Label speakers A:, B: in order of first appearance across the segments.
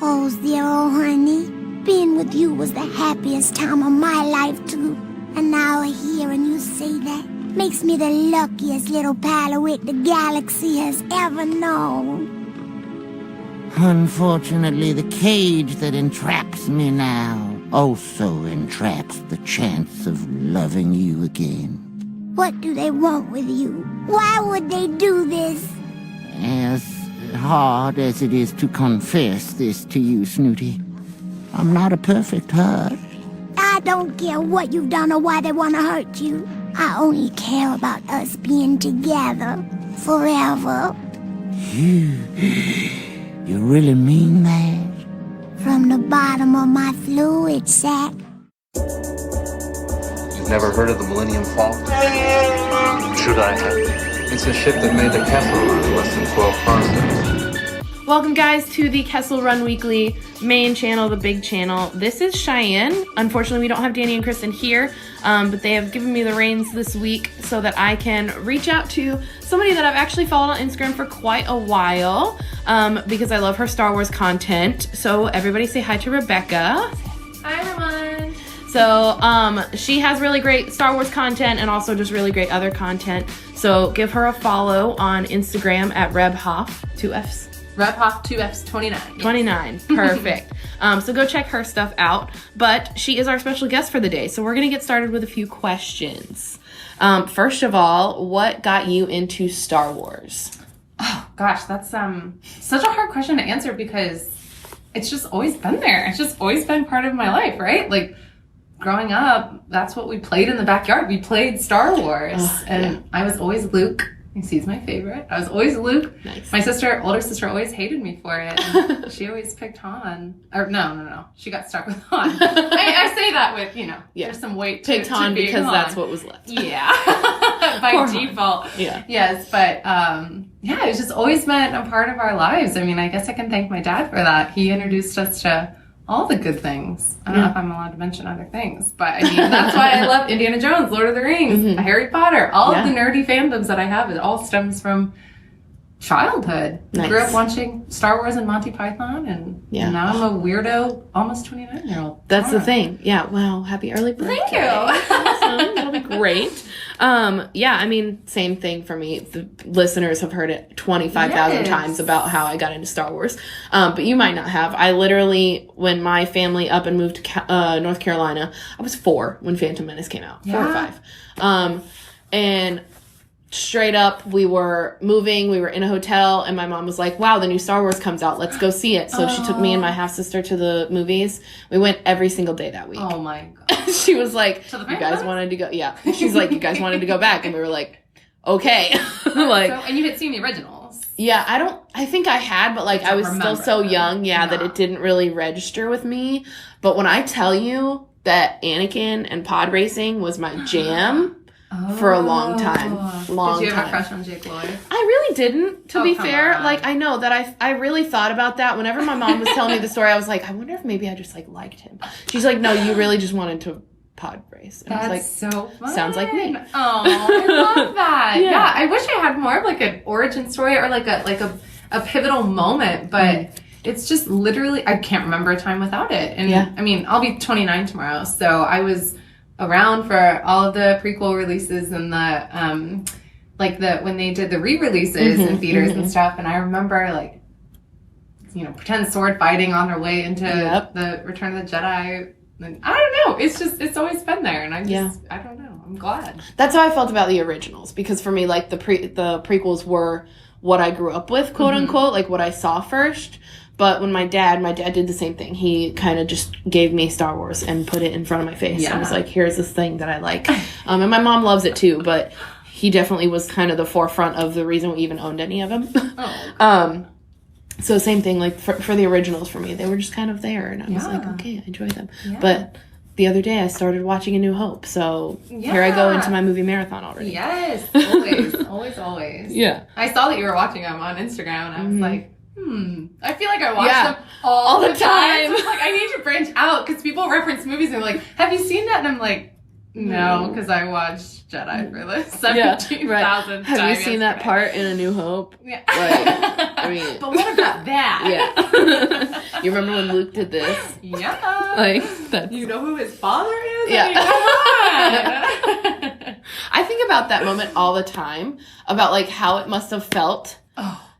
A: Oh, Zero, honey. Being with you was the happiest time of my life, too. And now hearing you say that makes me the luckiest little Palawit the galaxy has ever known.
B: Unfortunately, the cage that entraps me now also entraps the chance of loving you again.
A: What do they want with you? Why would they do this?
B: As hard as it is to confess this to you, Snooty, I'm not a perfect hurt.
A: I don't care what you've done or why they want to hurt you. I only care about us being together forever.
B: You really mean that?
A: From the bottom of my fluid sac.
C: You've never heard of the Millennium Falcon? Should I have? It's a ship that made the Kessel Run in less than 12 parsecs.
D: Welcome, guys, to the Kessel Run Weekly main channel, the big channel. This is Cheyenne. Unfortunately, we don't have Danny and Kristen here, but they have given me the reins this week so that I can reach out to somebody that I've actually followed on Instagram for quite a while, because I love her Star Wars content. So everybody say hi to Rebecca.
E: Hi, everyone.
D: So she has really great Star Wars content and also just really great other content. So give her a follow on Instagram at RebHoff, 2 Fs.
E: RebHoff 2Fs 29.
D: 29, perfect. So go check her stuff out. But she is our special guest for the day. So we're going to get started with a few questions. First of all, what got you into Star Wars?
E: Oh, gosh, that's such a hard question to answer because it's just always been there. It's just always been part of my life, right? Like, growing up, that's what we played in the backyard. We played Star Wars. And I was always Luke. He's my favorite. I was always Luke.
D: Nice.
E: My older sister, always hated me for it. And she always picked Han. Or no. She got stuck with Han. I say that with, there's some weight to
D: Picked Han
E: to
D: because
E: Han.
D: that's what was left.
E: Yeah. By default.
D: Yeah.
E: Yes, but it's just always been a part of our lives. I mean, I guess I can thank my dad for that. He introduced us to all the good things. I don't know if I'm allowed to mention other things, but I mean, that's why I love Indiana Jones, Lord of the Rings, Harry Potter, all of the nerdy fandoms that I have. It all stems from childhood.
D: Nice.
E: I grew up watching Star Wars and Monty Python, and now I'm a weirdo, almost 29-year-old.
D: That's the thing. Yeah, well, happy early birthday.
E: Thank you.
D: Awesome. That'll be great. I mean, same thing for me. The listeners have heard it 25,000 times about how I got into Star Wars. But you might not have. I literally, when my family up and moved to North Carolina, I was 4 when Phantom Menace came out. 4 or 5. And straight up, we were moving, we were in a hotel, and my mom was like, wow, the new Star Wars comes out, let's go see it. So she took me and my half-sister to the movies. We went every single day that week.
E: Oh my God.
D: She was like, you guys wanted to go, she's like, you guys wanted to go back, and we were like, okay.
E: And you had seen the originals.
D: Yeah, I think I had, but I was still so young, that it didn't really register with me. But when I tell you that Anakin and pod racing was my jam, for a long time.
E: Did you have a crush on Jake Lloyd?
D: I really didn't, to be fair.
E: On.
D: I know that I really thought about that. Whenever my mom was telling me the story, I was like, I wonder if maybe I just liked him. She's like, no, you really just wanted to pod race. And
E: That's
D: I was
E: so fun.
D: Sounds like me.
E: Oh, I love that. Yeah, I wish I had more of an origin story or a pivotal moment, but it's just literally, I can't remember a time without it. And I mean, I'll be 29 tomorrow, so I was around for all of the prequel releases and the when they did the re-releases in theaters and stuff. And I remember pretend sword fighting on their way into the Return of the Jedi. And I don't know. It's always been there, and I don't know. I'm glad.
D: That's how I felt about the originals, because for me, the prequels were what I grew up with, quote unquote, what I saw first. But when my dad did the same thing. He kind of just gave me Star Wars and put it in front of my face. And was like, here's this thing that I like. And my mom loves it too, but he definitely was kind of the forefront of the reason we even owned any of them. So same thing, for the originals for me. They were just kind of there. And I was like, okay, I enjoy them. Yeah. But the other day I started watching A New Hope. So here I go into my movie marathon already.
E: Yes, always. always.
D: Yeah.
E: I saw that you were watching them on Instagram, and I was like, I feel like I watch them all the time. So I need to branch out because people reference movies and they're like, have you seen that? And I'm like, No, because I watched Jedi for the 17,000th time.
D: Have you seen that
E: yesterday.
D: part in A New Hope?
E: Yeah.
D: Like, I mean,
E: but what about that?
D: Yeah. You remember when Luke did this?
E: Yeah.
D: Like, that's...
E: You know who his father is?
D: Yeah.
E: I mean, come on.
D: I think about that moment all the time, about like how it must have felt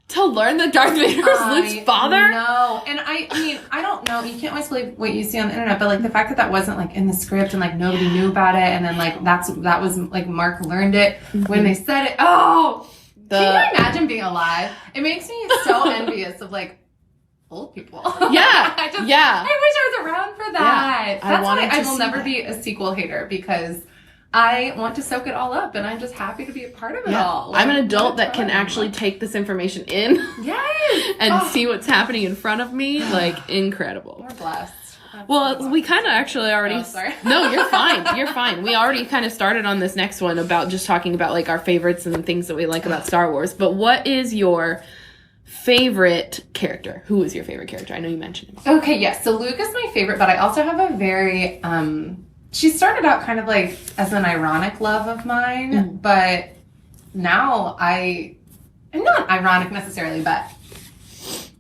D: to learn that Darth Vader was Luke's father.
E: No, and I mean, I don't know. You can't always believe what you see on the internet, but like the fact that that wasn't like in the script and like nobody knew about it, and then like that was like Mark learned it when they said it. Oh, can you imagine being alive? It makes me so envious of like old people.
D: Yeah,
E: I wish
D: yeah.
E: I was around for that.
D: Yeah,
E: That's why I will
D: see
E: never
D: that.
E: be a sequel hater, because I want to soak it all up, and I'm just happy to be a part of it all. Like,
D: I'm an adult
E: what a
D: that can
E: time.
D: actually take this information in
E: Yes!
D: and see what's happening in front of me. Like, incredible.
E: We're blessed. That's
D: Well, we kind of actually already...
E: Oh, sorry.
D: No, you're fine. You're fine. We already kind of started on this next one about just talking about, like, our favorites and things that we like about Star Wars. But what is your favorite character? Who is your favorite character? I know you mentioned him.
E: Okay, yes. So Luke is my favorite, but I also have a very... she started out kind of like as an ironic love of mine, but now I'm not ironic necessarily, but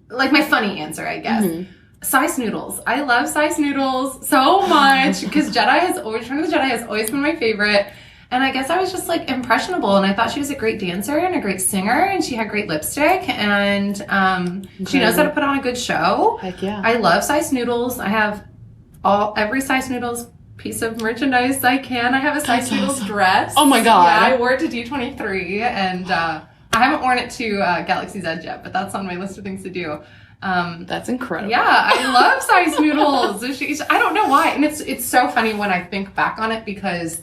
E: like my funny answer, I guess. Sy Snootles. I love Sy Snootles so much because Return of the Jedi has always been my favorite. And I guess I was just like impressionable, and I thought she was a great dancer and a great singer, and she had great lipstick, and she knows how to put on a good show.
D: Heck yeah.
E: I love Sy Snootles. I have every Sy Snootles piece of merchandise I can. I have a Sy Snootles dress.
D: Oh my God.
E: Yeah, I wore it to D23, and I haven't worn it to Galaxy's Edge yet, but that's on my list of things to do.
D: That's incredible.
E: Yeah, I love Sy Snootles. I don't know why, and it's so funny when I think back on it, because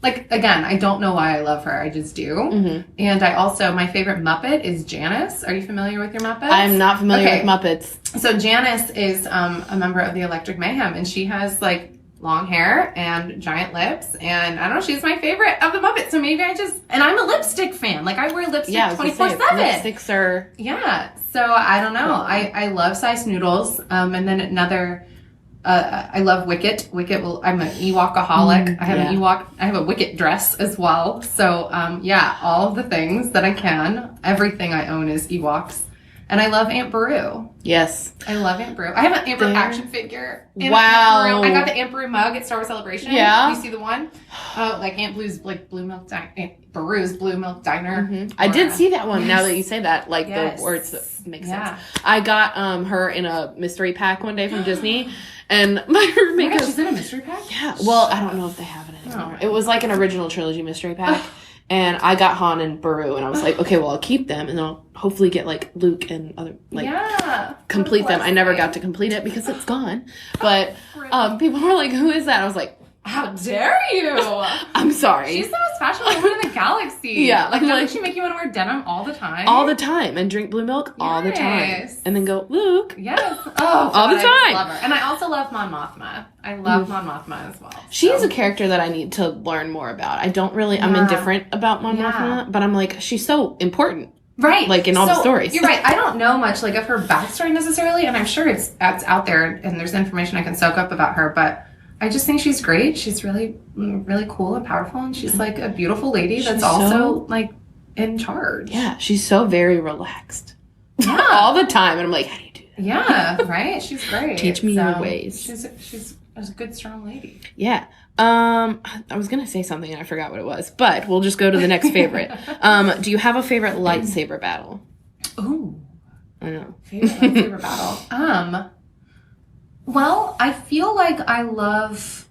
E: like, again, I don't know why I love her. I just do. And I also, my favorite Muppet is Janice. Are you familiar with your Muppets?
D: I'm not familiar with Muppets.
E: So Janice is a member of the Electric Mayhem, and she has like long hair and giant lips, and I don't know, she's my favorite of the Muppets. So maybe and I'm a lipstick fan. Like, I wear lipstick 24/7.
D: Lipsticks are...
E: Yeah. So I don't know. I love Sy Snootles. And then another, I love Wicket. I'm an Ewok-aholic. I have a Wicket dress as well. So yeah, all of the things that I can. Everything I own is Ewoks. And I love Aunt Beru.
D: Yes.
E: I love Aunt Beru. I have an Aunt Beru action figure.
D: Wow.
E: Aunt Beru. I got the Aunt Beru mug at Star Wars Celebration.
D: Yeah.
E: You see the one? Like Aunt Beru's Blue Milk Diner.
D: I did see that one. Now that you say that, like the words that make sense. I got her in a mystery pack one day from Disney, and my roommate goes,
E: she's in a mystery pack?
D: Yeah. Well, I don't know if they have it anymore. It was like an original trilogy mystery pack. And I got Han and Beru, and I was like, okay, well, I'll keep them, and then I'll hopefully get, like, Luke and other, like, complete them. I never got to complete it because it's gone. But people were like, who is that? I was like,
E: how dare you?
D: I'm sorry.
E: She's the most fashionable woman in the galaxy.
D: Yeah.
E: Like, doesn't she make you want to wear denim all the time?
D: All the time. And drink blue milk all the time.
E: Yes.
D: And then go, Luke.
E: Yes. Oh,
D: all the
E: I
D: time.
E: love her. And I also love Mon Mothma. I love Mon Mothma as well.
D: She's a character that I need to learn more about. I don't really, I'm indifferent about Mon Mothma, but I'm like, she's so important.
E: Right.
D: Like in all the stories.
E: You're right. I don't know much like of her backstory necessarily, and I'm sure it's out there and there's information I can soak up about her, but I just think she's great. She's really, really cool and powerful, and she's like a beautiful lady that's also like in charge.
D: Yeah, she's so very relaxed. Yeah. All the time. And I'm like, how do you do that?
E: Yeah, right? She's great.
D: Teach me your ways.
E: She's a good, strong lady.
D: Yeah. I was going to say something and I forgot what it was, but we'll just go to the next favorite. Do you have a favorite lightsaber battle?
E: Ooh.
D: I know.
E: Favorite lightsaber battle? Well, I feel like I love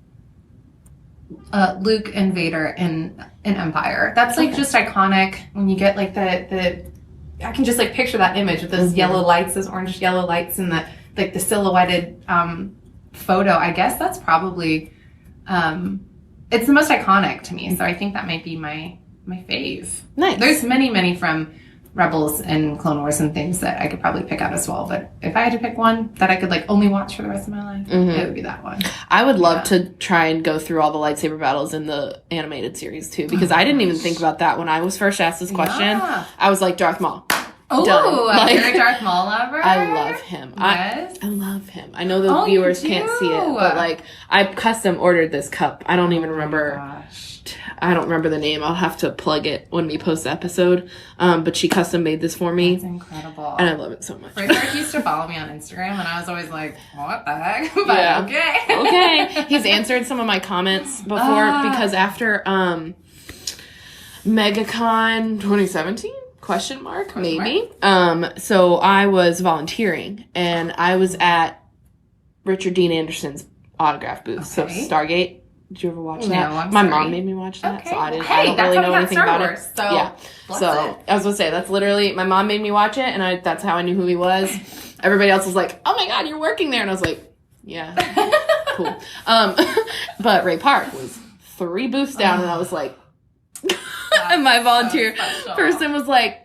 E: Luke and Vader in Empire. That's like just iconic when you get like the I can just like picture that image with those yellow lights, those orange yellow lights, and the like the silhouetted photo. I guess that's probably it's the most iconic to me. So I think that might be my fave.
D: Nice.
E: There's many from Rebels and Clone Wars and things that I could probably pick out as well. But if I had to pick one that I could like only watch for the rest of my life, it would be that one.
D: I would love to try and go through all the lightsaber battles in the animated series too, because I didn't even think about that when I was first asked this question. Yeah. I was like, Darth Maul.
E: Oh, you're a Darth Maul lover?
D: I love him.
E: Yes.
D: I love him. name. I know the viewers can't see it, but like I custom ordered this cup. I don't even remember. I don't remember the name. I'll have to plug it when we post the episode. But she custom made this for me.
E: That's incredible.
D: And I love it so much.
E: Rick used to follow me on Instagram, and I was always like, what the heck? But
D: yeah.
E: okay.
D: Okay. He's answered some of my comments before because after MegaCon 2017? Question mark, maybe. So I was volunteering, and I was at Richard Dean Anderson's autograph booth. So Stargate. Did you ever watch that? My mom made me watch that, so I don't really know anything about it. So yeah. So I was gonna say that's literally my mom made me watch it, and that's how I knew who he was. Everybody else was like, "Oh my god, you're working there," and I was like, "Yeah, cool." But Ray Park was 3 booths down, and I was like, and my volunteer person was like,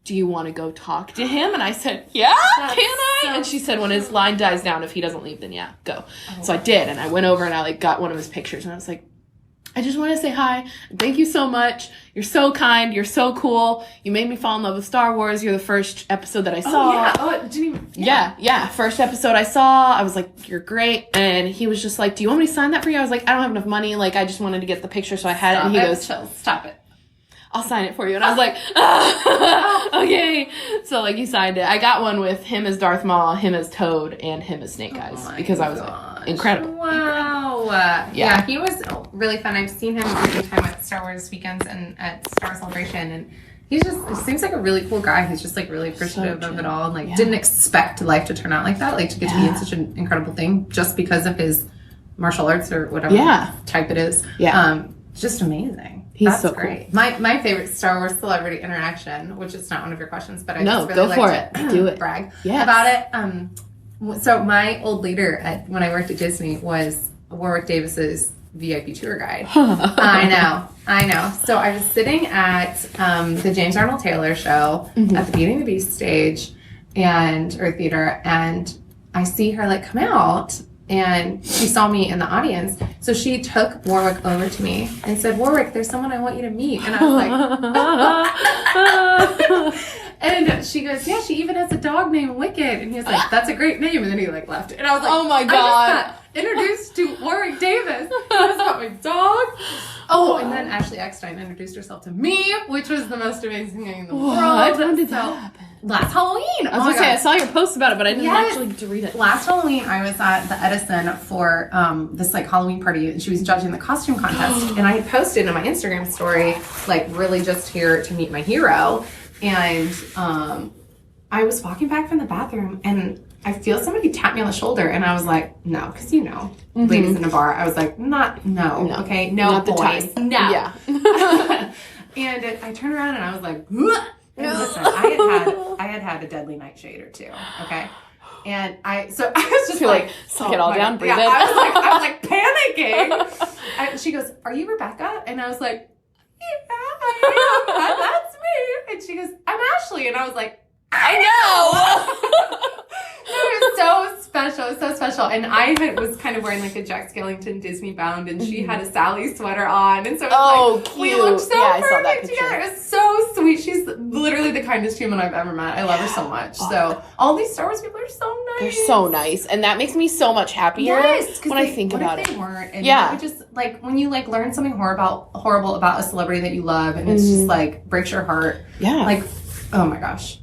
D: do you want to go talk to him? And I said, yeah, can I? And she said, when his line dies down, if he doesn't leave, then yeah, go. So I did, and I went over and I like got one of his pictures, and I was like, I just want to say hi. Thank you so much. You're so kind. You're so cool. You made me fall in love with Star Wars. You're the first episode that I saw.
E: Oh, yeah. Oh, it didn't even...
D: Yeah. First episode I saw. I was like, you're great. And he was just like, do you want me to sign that for you? I was like, I don't have enough money. Like, I just wanted to get the picture, so I had it. And he goes,
E: chill. Stop it.
D: I'll sign it for you. And I was like, okay. So, like, he signed it. I got one with him as Darth Maul, him as Toad, and him as Snake Eyes. Because I was like, incredible.
E: Wow. Yeah, he was really fun. I've seen him every time at Star Wars weekends and at Star Wars Celebration. And he seems like a really cool guy. He's just, like, really appreciative of it all. And, like, didn't expect life to turn out like that. Like, to get to be in such an incredible thing just because of his martial arts or whatever type it is. Yeah. Just amazing. That's so great. Cool. My favorite Star Wars celebrity interaction, which is not one of your questions, but I just really like to
D: do it.
E: Brag about it. So my old leader when I worked at Disney was Warwick Davis's VIP tour guide. I know. So I was sitting at the James Arnold Taylor show at the Beauty and the Beast stage or theater, and I see her like come out. And she saw me in the audience. So she took Warwick over to me and said, Warwick, there's someone I want you to meet. And I was like, and she goes, yeah, she even has a dog named Wicked. And he was like, that's a great name. And then he like left. And I was like, oh my God. I just got introduced to Warwick Davis. He was about my dog. Oh, and then Ashley Eckstein introduced herself to me, which was the most amazing thing in the world. When did that happen? Last Halloween.
D: I was gonna say, I saw your post about it, but I didn't actually get to read it.
E: Last Halloween, I was at the Edison for this like Halloween party, and she was judging the costume contest. And I had posted in my Instagram story, like, really just here to meet my hero. And I was walking back from the bathroom, and I feel somebody tap me on the shoulder, and I was like, no, because ladies in a bar. I was like, okay, no, not boys, no. Yeah. And I turned around and I was like, and listen, I had a deadly nightshade or two, okay? And I was just like,
D: suck it all down, breathe it.
E: I was like panicking. She goes, are you Rebecca? And I was like, yeah, I am. That's me. And she goes, I'm Ashley. And I was like, I know. It was so special. It was so special. And I was kind of wearing like a Jack Skellington Disney bound, and she had a Sally sweater on. And so it was
D: cute.
E: We looked so perfect together. It was so sweet. She's literally the kindest human I've ever met. I love her so much. So all these Star Wars people are so nice.
D: They're so nice. And that makes me so much happier when I think about it.
E: What if they weren't? And you just like when you like learn something horrible about a celebrity that you love, and it's just like breaks your heart. Yeah. Like, oh my gosh.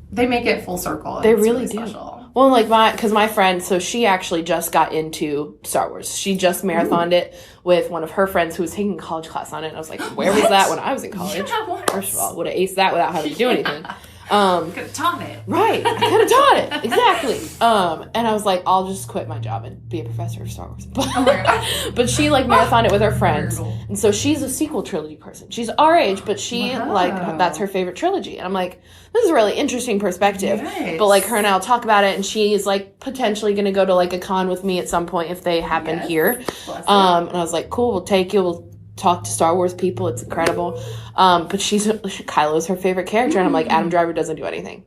E: They make it full circle.
D: They really do. Special. Well, like my friend, so she actually just got into Star Wars. She just marathoned it with one of her friends who was taking a college class on it. And I was like, where was that when I was in college? First of all, would have aced that without having to do anything.
E: Could have taught it.
D: Right. I could have taught it. Exactly. And I was like, I'll just quit my job and be a professor of Star Wars. But she like marathoned it with her friends. And so she's a sequel trilogy person. She's our age, but she that's her favorite trilogy. And I'm like, this is a really interesting perspective. Yes. But like her and I'll talk about it, and she is like potentially going to go to like a con with me at some point if they happen here. And I was like, cool, we'll take you. We'll talk to Star Wars people. It's incredible. But Kylo's her favorite character. And I'm like, Adam Driver doesn't do anything.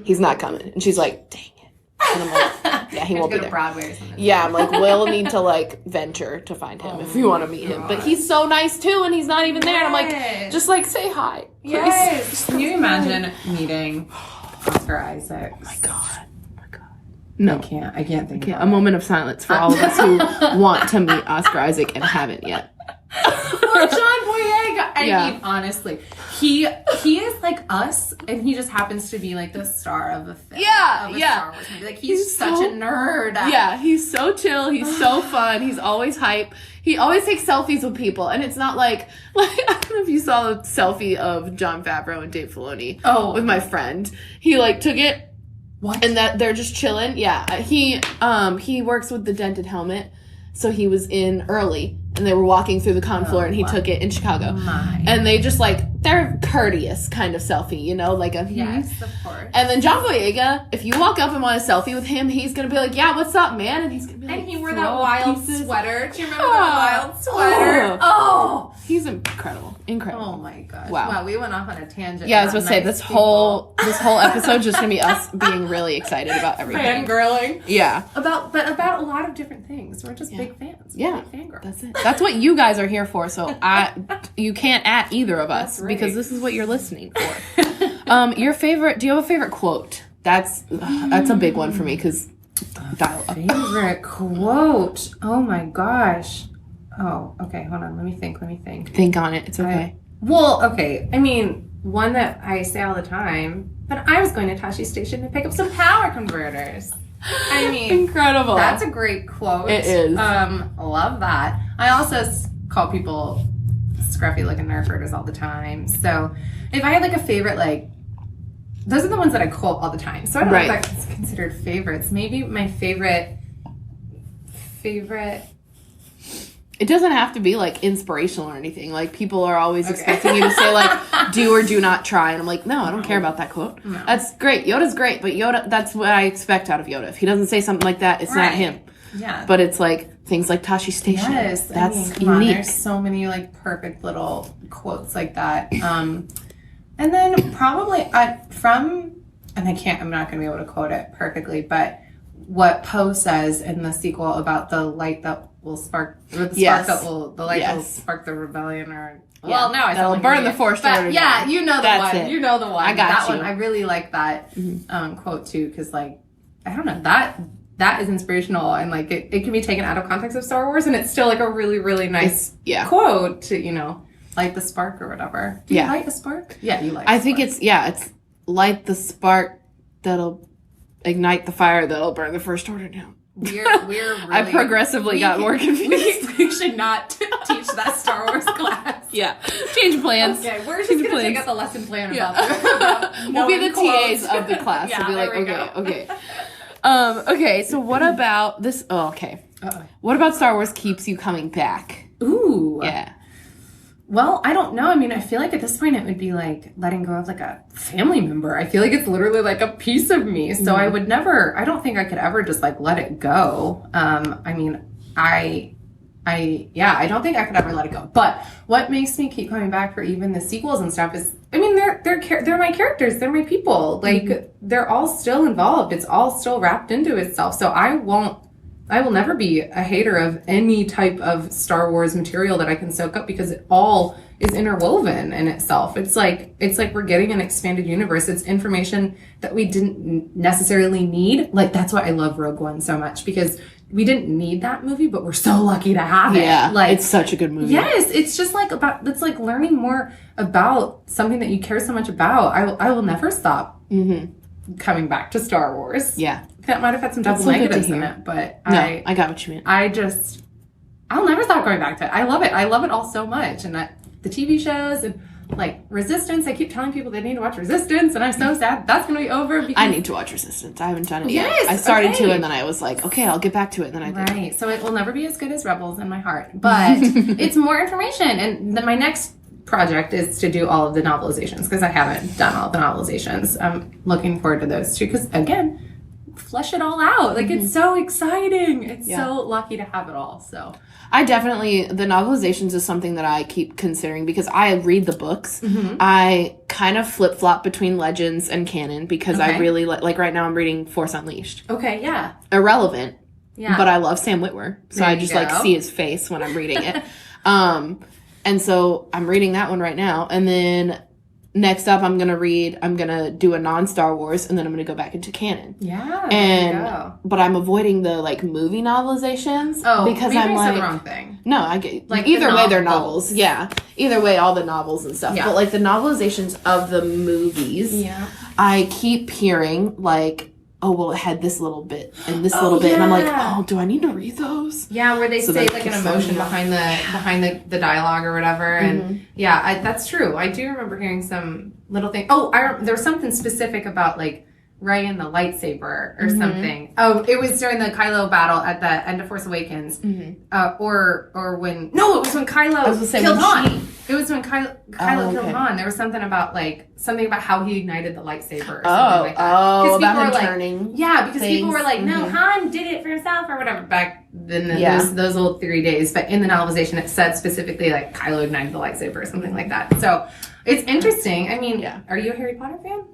D: He's not coming. And she's like, dang it. And I'm like, yeah, he won't be there.
E: Broadway or something.
D: Yeah, I'm like, we'll need to like venture to find him if you want to meet him. But he's so nice too, and he's not even there. And I'm like, just like say hi. Please.
E: Yes. Can you imagine meeting Oscar Isaac?
D: Oh my God. No.
E: I can't think of
D: a moment of silence for all of us who want to meet Oscar Isaac and haven't yet.
E: Or John Boyega. I mean, honestly, he is like us, and he just happens to be like the star of a film. Of a Star Wars movie. Like he's such a nerd.
D: Yeah, he's so chill. He's so fun. He's always hype. He always takes selfies with people, and it's not like I don't know if you saw the selfie of Jon Favreau and Dave Filoni. With my friend, he like took it.
E: What?
D: And that they're just chilling. Yeah, he works with the dented helmet, so he was in early. And they were walking through the con floor, and he took it in Chicago. And they just, like, they're courteous kind of selfie, you know? Like a...
E: Yes, of course.
D: And then John Boyega, if you walk up and want a selfie with him, he's going to be like, yeah, what's up, man? And he's going to be like...
E: And he wore that wild sweater. Do you remember that wild sweater? Oh!
D: He's incredible. Incredible.
E: Oh, my gosh.
D: Wow.
E: We went off on a tangent.
D: Yeah, I was going to say, this whole episode just going to be us being really excited about everything.
E: Fangirling.
D: Yeah.
E: About a lot of different things. We're just big fans.
D: Yeah.
E: Big fangirls.
D: That's it. That's what you guys are here for, so you can't at either of us because this is what you're listening for. Your favorite, do you have a favorite quote? That's a big one for me because dial up.
E: Favorite quote? Oh my gosh. Oh, okay, hold on, let me think.
D: Think on it, it's okay.
E: Okay, I mean, one that I say all the time, but I was going to Tashi Station to pick up some power converters. I mean,
D: incredible.
E: That's a great quote.
D: It is.
E: Love that. I also call people scruffy looking nerf herders all the time. So if I had like a favorite, like those are the ones that I quote all the time. So I don't know if that's considered favorites. Maybe my favorite.
D: It doesn't have to be like inspirational or anything. Like people are always expecting you to say like do or do not try, and I'm like, no, I don't care about that quote. No. That's great. Yoda's great, but Yoda, that's what I expect out of Yoda. If he doesn't say something like that, it's not him.
E: Yeah.
D: But it's like things like Tashi Station.
E: Yes,
D: that's
E: come on,
D: unique.
E: there's so many like perfect little quotes like that. And then probably I'm not going to be able to quote it perfectly, but what Poe says in the sequel about the light that will spark, or the spark that will, the light will spark the rebellion, or well, no, I
D: that'll burn the Force Order.
E: Yeah, you know the one.
D: It.
E: You know the one.
D: I got
E: that
D: you.
E: one. I really like that quote too, because like I don't know, that is inspirational, and like it can be taken out of context of Star Wars, and it's still like a really, really nice quote to, you know, light the spark or whatever. Do you light the spark? Yeah, you light the spark.
D: I think it's light the spark that'll ignite the fire that'll burn the First Order down.
E: We're really,
D: I progressively got more confused.
E: We should not teach that Star Wars class.
D: Yeah. Change plans.
E: Okay, we're just going to take out the lesson plan about
D: we'll be the TAs of the class. We'll be like, okay. Okay, so what about this? Oh, okay. What about Star Wars keeps you coming back?
E: Ooh.
D: Yeah.
E: Well, I don't know. I mean, I feel like at this point it would be like letting go of like a family member. I feel like it's literally like a piece of me. So I don't think I could ever just like let it go. I mean, I don't think I could ever let it go. But what makes me keep coming back for even the sequels and stuff is, I mean, they're my characters. They're my people. Like they're all still involved. It's all still wrapped into itself. So I will never be a hater of any type of Star Wars material that I can soak up, because it all is interwoven in itself. It's like we're getting an expanded universe. It's information that we didn't necessarily need. Like that's why I love Rogue One so much, because we didn't need that movie, but we're so lucky to have it.
D: Yeah,
E: like
D: it's such a good movie.
E: Yes, it's just like it's like learning more about something that you care so much about. I will never stop coming back to Star Wars.
D: Yeah.
E: That might have had some double negatives in it, but
D: no, I got what you mean.
E: I'll never stop going back to it. I love it. I love it all so much. And the TV shows and like Resistance, I keep telling people they need to watch Resistance, and I'm so sad that's going to be over. Because
D: I need to watch Resistance. I haven't done it yet. I started to, and then I was like, okay, I'll get back to it. And then I did.
E: Right. So it will never be as good as Rebels in my heart, but it's more information. And then my next project is to do all of the novelizations, because I haven't done all the novelizations. I'm looking forward to those too, because again, flesh it all out. Like it's so exciting. It's so lucky to have it all. So
D: I definitely, the novelizations is something that I keep considering, because I read the books. I kind of flip-flop between Legends and canon, because I really like right now I'm reading Force Unleashed.
E: Okay, yeah.
D: Irrelevant. Yeah. But I love Sam Witwer. So I just like see his face when I'm reading it. And so I'm reading that one right now. And then next up I'm gonna do a non-Star Wars, and then I'm gonna go back into canon.
E: Yeah.
D: But I'm avoiding the like movie novelizations because I'm like
E: the wrong thing.
D: No, I get
E: like
D: either way they're novels. Yeah. Either way, all the novels and stuff.
E: Yeah.
D: But like the novelizations of the movies, I keep hearing like, oh well, it had this little bit and this little bit, and I'm like, oh, do I need to read those?
E: Yeah, where they say like an emotion behind the dialogue or whatever, and that's true. I do remember hearing some little thing. Oh, there was something specific about like Rey and the lightsaber or something. Oh, it was during the Kylo battle at the end of Force Awakens, or when it was when Kylo killed Han. It was when Kylo killed Han. There was something about how he ignited the lightsaber or something like that.
D: Oh, about him
E: turning. Yeah, because people were like, no, Han did it for himself or whatever back then. Those old 3 days. But in the novelization, it said specifically like Kylo ignited the lightsaber or something like that. So it's interesting. I mean, are you a Harry Potter fan?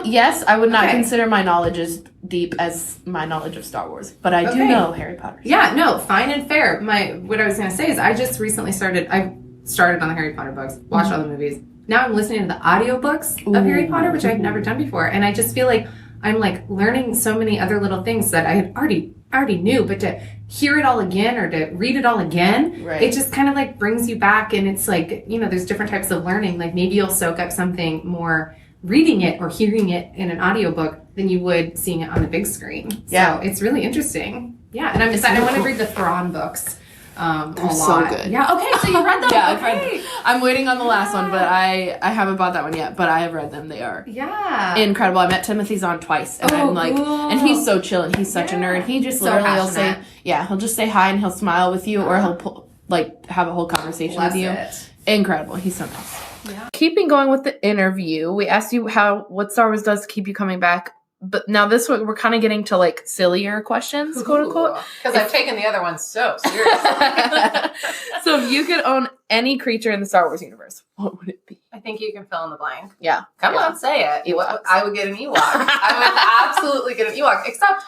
D: Yes, I would not consider my knowledge as deep as my knowledge of Star Wars, but I do know Harry Potter.
E: Yeah, no, fine and fair. What I was going to say is I just recently started on the Harry Potter books, watched all the movies. Now I'm listening to the audiobooks of Harry Potter, which I've never done before, and I just feel like I'm like learning so many other little things that I had already knew, but to hear it all again or to read it all again, it just kind of like brings you back, and it's like, there's different types of learning. Like maybe you'll soak up something more reading it or hearing it in an audiobook than you would seeing it on the big screen. Yeah. So it's really interesting. Yeah. And I'm excited. I want to read the Thrawn books.
D: They're so good.
E: Yeah. Okay. So you read them?
D: I've read them. I'm waiting on the last one, but I haven't bought that one yet, but I have read them. They are incredible. I met Timothy Zahn twice, and I'm like, and he's so chill, and he's such a nerd. He just literally will say, he'll just say hi and he'll smile with you, or he'll have a whole conversation with you. Incredible. He's so nice. Yeah. Keeping going with the interview, we asked you what Star Wars does to keep you coming back. But now this one, we're kind of getting to like sillier questions, quote unquote.
E: Because I've taken the other ones so seriously.
D: So if you could own any creature in the Star Wars universe, what would it be?
E: I think you can fill in the blank.
D: Yeah.
E: Come on, say it. I would get an Ewok. I would absolutely get an Ewok. Except,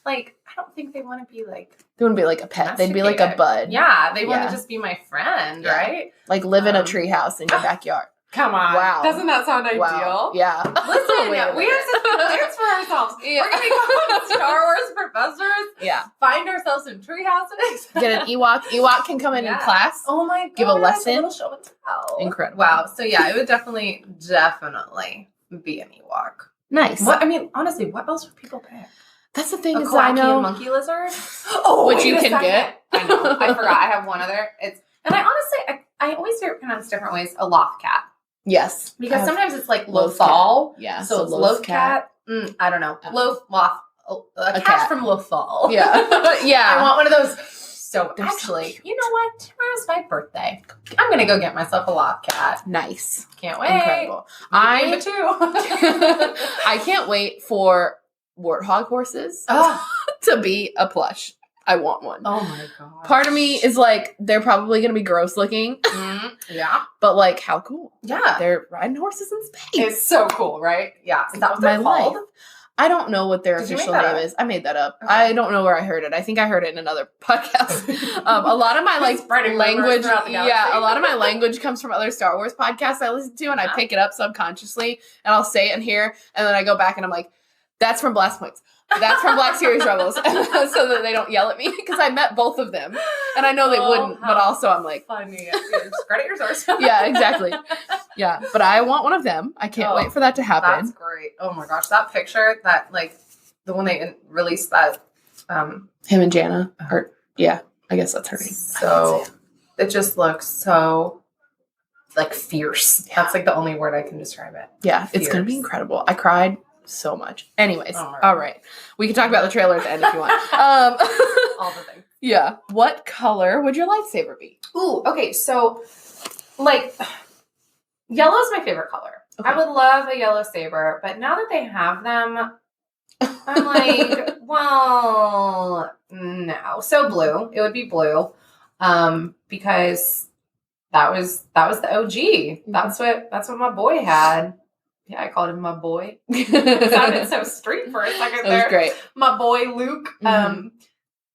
E: like, I don't think they want to be like...
D: They wouldn't be like a pet. They'd be like a bud.
E: Yeah, they want to just be my friend, right?
D: Like live in a treehouse in your backyard.
E: Come on.
D: Wow.
E: Doesn't that sound ideal?
D: Wow. Yeah.
E: Listen, we have some plans for ourselves. Yeah. We're going to become Star Wars professors.
D: Yeah.
E: Find ourselves in tree houses.
D: Get an Ewok. Ewok can come in class.
E: Oh my God.
D: Give a lesson.
E: A little show and tell.
D: Incredible.
E: Wow. So yeah, it would definitely be an Ewok.
D: Nice.
E: Honestly, what else would people pick?
D: That's the thing
E: is I know monkey lizard.
D: Which you can get.
E: I know. I forgot. I have one other. And I honestly, I always hear it pronounced different ways. A loth cat.
D: Yes.
E: Because sometimes it's like Lothal.
D: Yeah.
E: So it's loth cat. I don't know. Loth. A cat from Lothal.
D: Yeah. Yeah.
E: I want one of those. So actually, you know what? Tomorrow's my birthday. I'm going to go get myself a loth cat.
D: Nice.
E: Can't wait.
D: Incredible. I can't wait for warthog horses to be a plush. I want one.
E: Oh my God.
D: Part of me is like, they're probably going to be gross looking.
E: Yeah.
D: But like, how cool.
E: Yeah.
D: They're riding horses in space.
E: It's so cool, right? Yeah. Is that what they're called?
D: I don't know what their official name is. I made that up. Okay. I don't know where I heard it. I think I heard it in another podcast. A lot of my language, a lot of my language comes from other Star Wars podcasts I listen to, and I pick it up subconsciously, and I'll say it in here, and then I go back and I'm like, that's from Blast Points. That's from Black Series Rebels. So that they don't yell at me, because I met both of them, and I know they wouldn't, but also I'm like,
E: funny. Credit your source.
D: Yeah, exactly. Yeah, but I want one of them. I can't wait for that to happen.
E: That's great. Oh my gosh, that picture, that like the one they released, that
D: him and Jana, or I guess that's her name.
E: So it just looks so like fierce. Yeah. That's like the only word I can describe it.
D: Yeah, fierce. It's gonna be incredible. I cried so much. Anyways, all right. We can talk about the trailer at the end if you want.
E: All the things.
D: Yeah. What color would your lightsaber be?
E: Ooh, okay. So, like, yellow is my favorite color. Okay. I would love a yellow saber, but now that they have them, I'm like, well, no. So blue. It would be blue, because that was the OG. That's what my boy had. Yeah, I called him my boy. It sounded so street for a second there.
D: That was great.
E: My boy, Luke. Mm-hmm.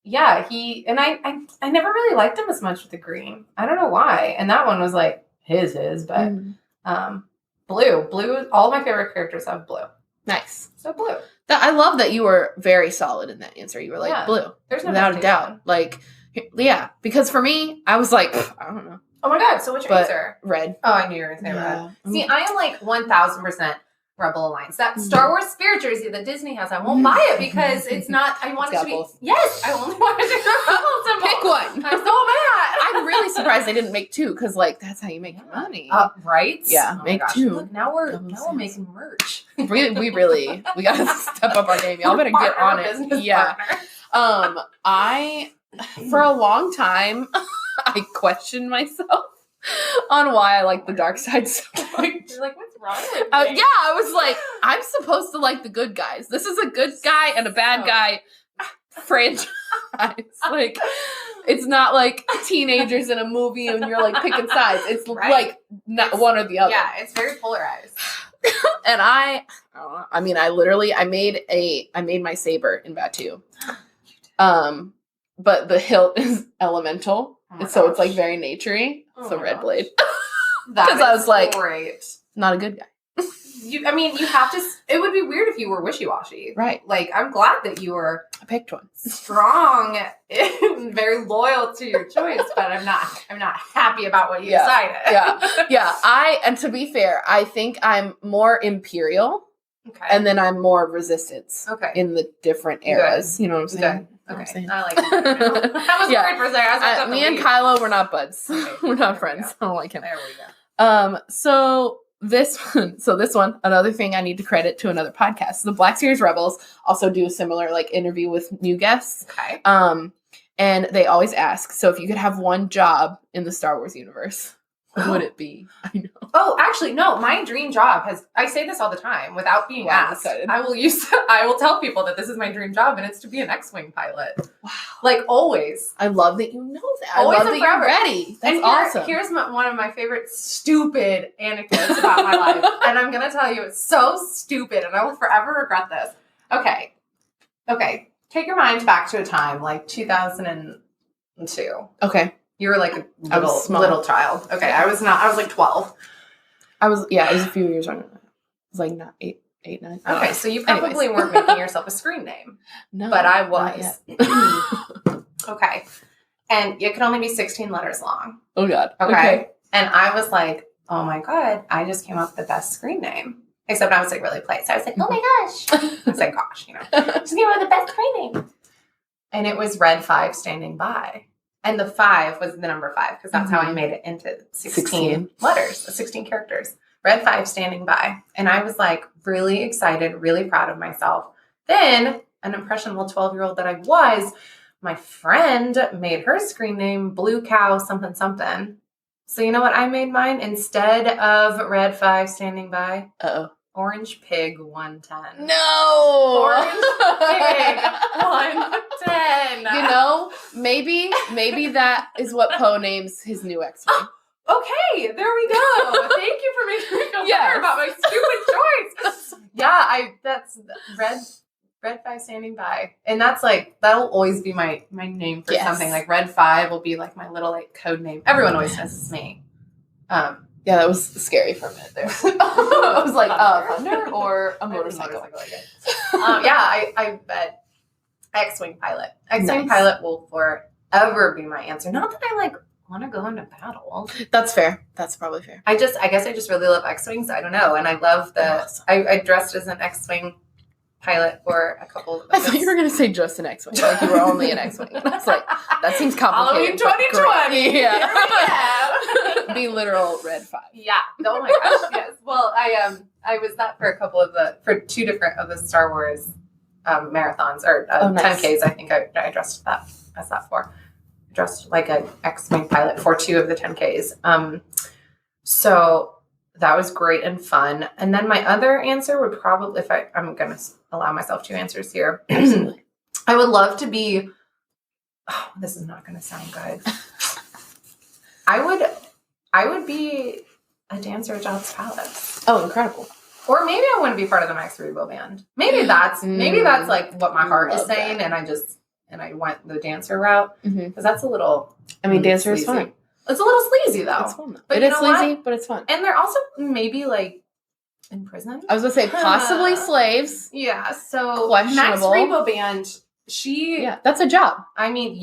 E: Yeah, I never really liked him as much with the green. I don't know why. And that one was like his, but Blue. All my favorite characters have blue.
D: Nice.
E: So blue.
D: I love that you were very solid in that answer. You were like,
E: Yeah.
D: blue.
E: There's no
D: without a
E: hesitation.
D: doubt. Like, yeah. Because for me, I was like, I don't know.
E: Oh my God. So what's your
D: But
E: answer?
D: red.
E: Oh, I knew you were going to say
D: Yeah.
E: red. See, I am like 1000% Rebel Alliance. That Star Wars spirit jersey that Disney has, I won't buy it because it's not, I want it to be.
D: both.
E: Yes, I only want it to be Rebel symbol.
D: Pick one.
E: I'm so mad.
D: I'm really surprised they didn't make two because, like, that's how you make your money.
E: Right?
D: Yeah,
E: Oh my
D: make
E: gosh.
D: two.
E: Look, now we're
D: Double sense.
E: making merch.
D: we gotta step up our game. Y'all better get on it. Yeah. I for a long time I questioned myself on why I like the dark side so much.
E: You're like, what's wrong with me?
D: Yeah, I was like, I'm supposed to like the good guys. This is a good guy and a bad guy franchise. Like, it's not like teenagers in a movie and you're like picking sides. It's like not one or the other.
E: Yeah, it's very polarized.
D: And I don't know. I mean, I made my saber in Batu. But the hilt is elemental.
E: Oh
D: So it's
E: gosh.
D: like very naturey.
E: Oh
D: So
E: my
D: red
E: gosh.
D: blade.
E: That
D: 'Cause I was
E: is
D: like-
E: great.
D: Not a good guy.
E: You have to. It would be weird if you were wishy-washy.
D: Right.
E: Like, I'm glad that you were
D: I picked one.
E: strong and very loyal to your choice, but I'm not happy about what you decided.
D: Yeah. And to be fair, I think I'm more Imperial
E: Okay.
D: and then I'm more Resistance
E: Okay.
D: in the different eras. You know what I'm saying?
E: Good.
D: You know what I'm
E: Okay.
D: saying?
E: I like it. I was
D: Yeah.
E: worried for a second. I was like,
D: Me and Kylo, we're not buds.
E: Okay.
D: We're
E: There
D: not
E: we
D: friends. I don't like him.
E: There we go.
D: So this one, another thing I need to credit to another podcast. The Black Series Rebels also do a similar like interview with new guests.
E: Okay.
D: And they always ask, so if you could have one job in the Star Wars universe, what would it be? I know.
E: Oh, actually, no. My dream job I say this all the time without being
D: Wow, I'm
E: asked.
D: excited.
E: I will tell people that this is my dream job, and it's to be an X-wing pilot.
D: Wow.
E: Like, always.
D: I love that you know that.
E: Always
D: I love
E: and
D: that you're
E: forever.
D: ready. That's awesome.
E: Here's one of my favorite stupid anecdotes about my life. And I'm going to tell you, it's so stupid, and I will forever regret this. Okay. Take your mind back to a time like 2002.
D: Okay.
E: You were like a
D: I was small.
E: little child. Okay. I was like 12.
D: It was a few years younger. It was like not 8, 9. I don't
E: Okay.
D: know.
E: So you probably weren't making yourself a screen name.
D: No,
E: But I
D: not
E: was.
D: yet.
E: Okay. And it could only be 16 letters long.
D: Oh God.
E: Okay. And I was like, oh my God, I just came up with the best screen name. Except I was like really polite. So I was like, oh my gosh. I said, gosh, just came up with the best screen name. And it was Red 5 standing by. And the 5 was the number 5 because that's how I made it into 16 letters, 16 characters. Red 5 standing by. And I was like really excited, really proud of myself. Then, an impressionable 12-year-old that I was, my friend made her screen name Blue Cow something something. So you know what I made mine? Instead of Red 5 standing by, Orange Pig 110.
D: No.
E: Orange Pig 110.
D: You know, maybe that is what Poe names his new X-Wing.
E: Okay, there we go. Thank you for making me feel better about my stupid choice. Yeah, that's Red 5 standing by. And that's like, that'll always be my name for something. Like Red 5 will be like my little like code name. Everyone always says it's me.
D: Yeah, that was scary for a minute there. I was like, thunder or a motorcycle?
E: I bet X-Wing pilot. X-Wing pilot will forever be my answer. Not that I like want to go into battle.
D: That's fair. That's probably fair.
E: I guess I just really love X-Wings. I don't know. And I love
D: Awesome.
E: I dressed as an X-Wing pilot for a couple of
D: I thought you were going to say just an X-Wing. Like you were only an X-Wing. And I was like, that seems complicated.
E: Halloween 2020.
D: Yeah. Be literal Red 5.
E: Yeah. Oh my gosh. Yes. Well, I was that for 2 different of the Star Wars marathons or
D: nice.
E: 10Ks. I think I dressed as that for. Dressed like an X-Wing pilot for 2 of the 10Ks. So that was great and fun. And then my other answer would probably, if I'm going to allow myself 2 answers here.
D: Absolutely.
E: I would love to be, this is not going to sound good. I would be a dancer at Jobs Palace.
D: Oh, incredible.
E: Or maybe I want to be part of the Max Rebo band. Maybe that's like what my heart is saying.
D: That.
E: And I went the dancer route. Because that's a little,
D: dancer is
E: sleazy.
D: fun.
E: It's a little sleazy though.
D: It's fun though.
E: But
D: It
E: you
D: is
E: know what?
D: sleazy, but it's fun.
E: And they're also maybe like in prison.
F: I was gonna say possibly slaves.
E: Yeah, so
F: Questionable.
E: Max Rebo Band,
F: Yeah, that's a job.
E: I mean,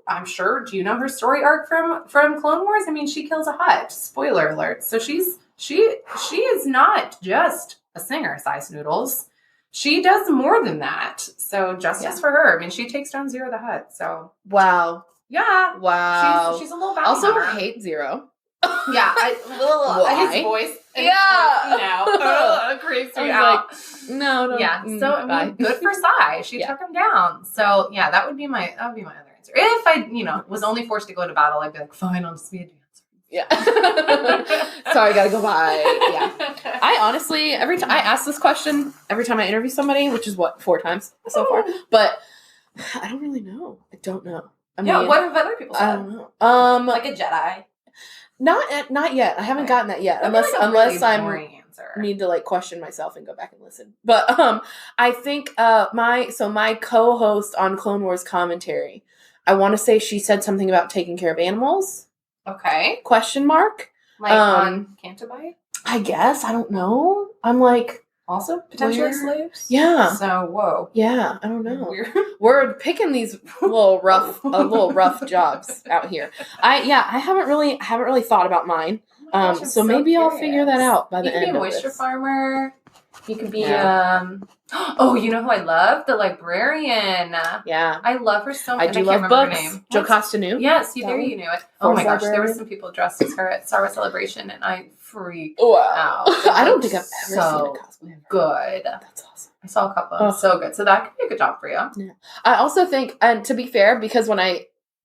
E: I'm sure, do you know her story arc from Clone Wars? I mean, she kills a Hutt. Spoiler alert. So she is not just a singer, Sy Snootles. She does more than that. So justice for her. I mean, she takes down Zero the Hutt. So
F: Wow.
E: yeah.
F: Wow.
E: She's a little bounty
F: Also
E: hunter.
F: hate Zero.
E: Yeah,
F: Why?
E: his voice.
F: Yeah.
E: Creeps
F: I
E: me
F: was
E: out.
F: like, no.
E: Yeah, so I
F: bye.
E: mean, good for Sy. She
F: Yeah.
E: took him down. So yeah, that would be my other answer. If I, was only forced to go to battle, I'd be like, fine, I'll just be a dancer.
F: Yeah. Sorry, gotta go by. Yeah. I honestly, every time I ask this question, every time I interview somebody, which is 4 times so far, but I don't really know. I don't know. I mean,
E: what have other people said?
F: I don't know.
E: Like a Jedi.
F: Not yet. I haven't
E: Okay.
F: gotten that yet.
E: That'd be
F: Unless
E: really
F: I'm
E: boring answer.
F: need to question myself and go back and listen. But I think my co-host on Clone Wars commentary, I want to say she said something about taking care of animals.
E: Okay.
F: Question mark.
E: Like on Cantabite?
F: I guess. I don't know. I'm like,
E: Also potentially
F: Where?
E: slaves?
F: yeah.
E: So whoa.
F: Yeah, I don't know.
E: Weird.
F: We're picking these little rough jobs out here. I haven't really thought about mine.
E: Oh my gosh, I'm
F: So maybe I'll figure that out by the
E: You could
F: end
E: be a
F: of
E: moisture
F: this.
E: farmer. You could be
F: Yeah.
E: you know who I love? The librarian.
F: Yeah.
E: I love her so much.
F: I
E: and
F: do
E: can't
F: love
E: remember her
F: books.
E: name.
F: Joe
E: What's-
F: Costanu.
E: Yes,
F: That
E: there
F: one?
E: you knew it. Oh my
F: Force
E: gosh, there were
F: librarian.
E: some people dressed as her at Star Wars Celebration, and I freaked
F: Wow.
E: out. It
F: I don't
E: looked
F: think I've ever seen
E: so
F: a cosplay. of her.
E: good.
F: That's awesome.
E: I saw a couple of them. So good. So that could be a good job for you.
F: I also think, and to be fair, because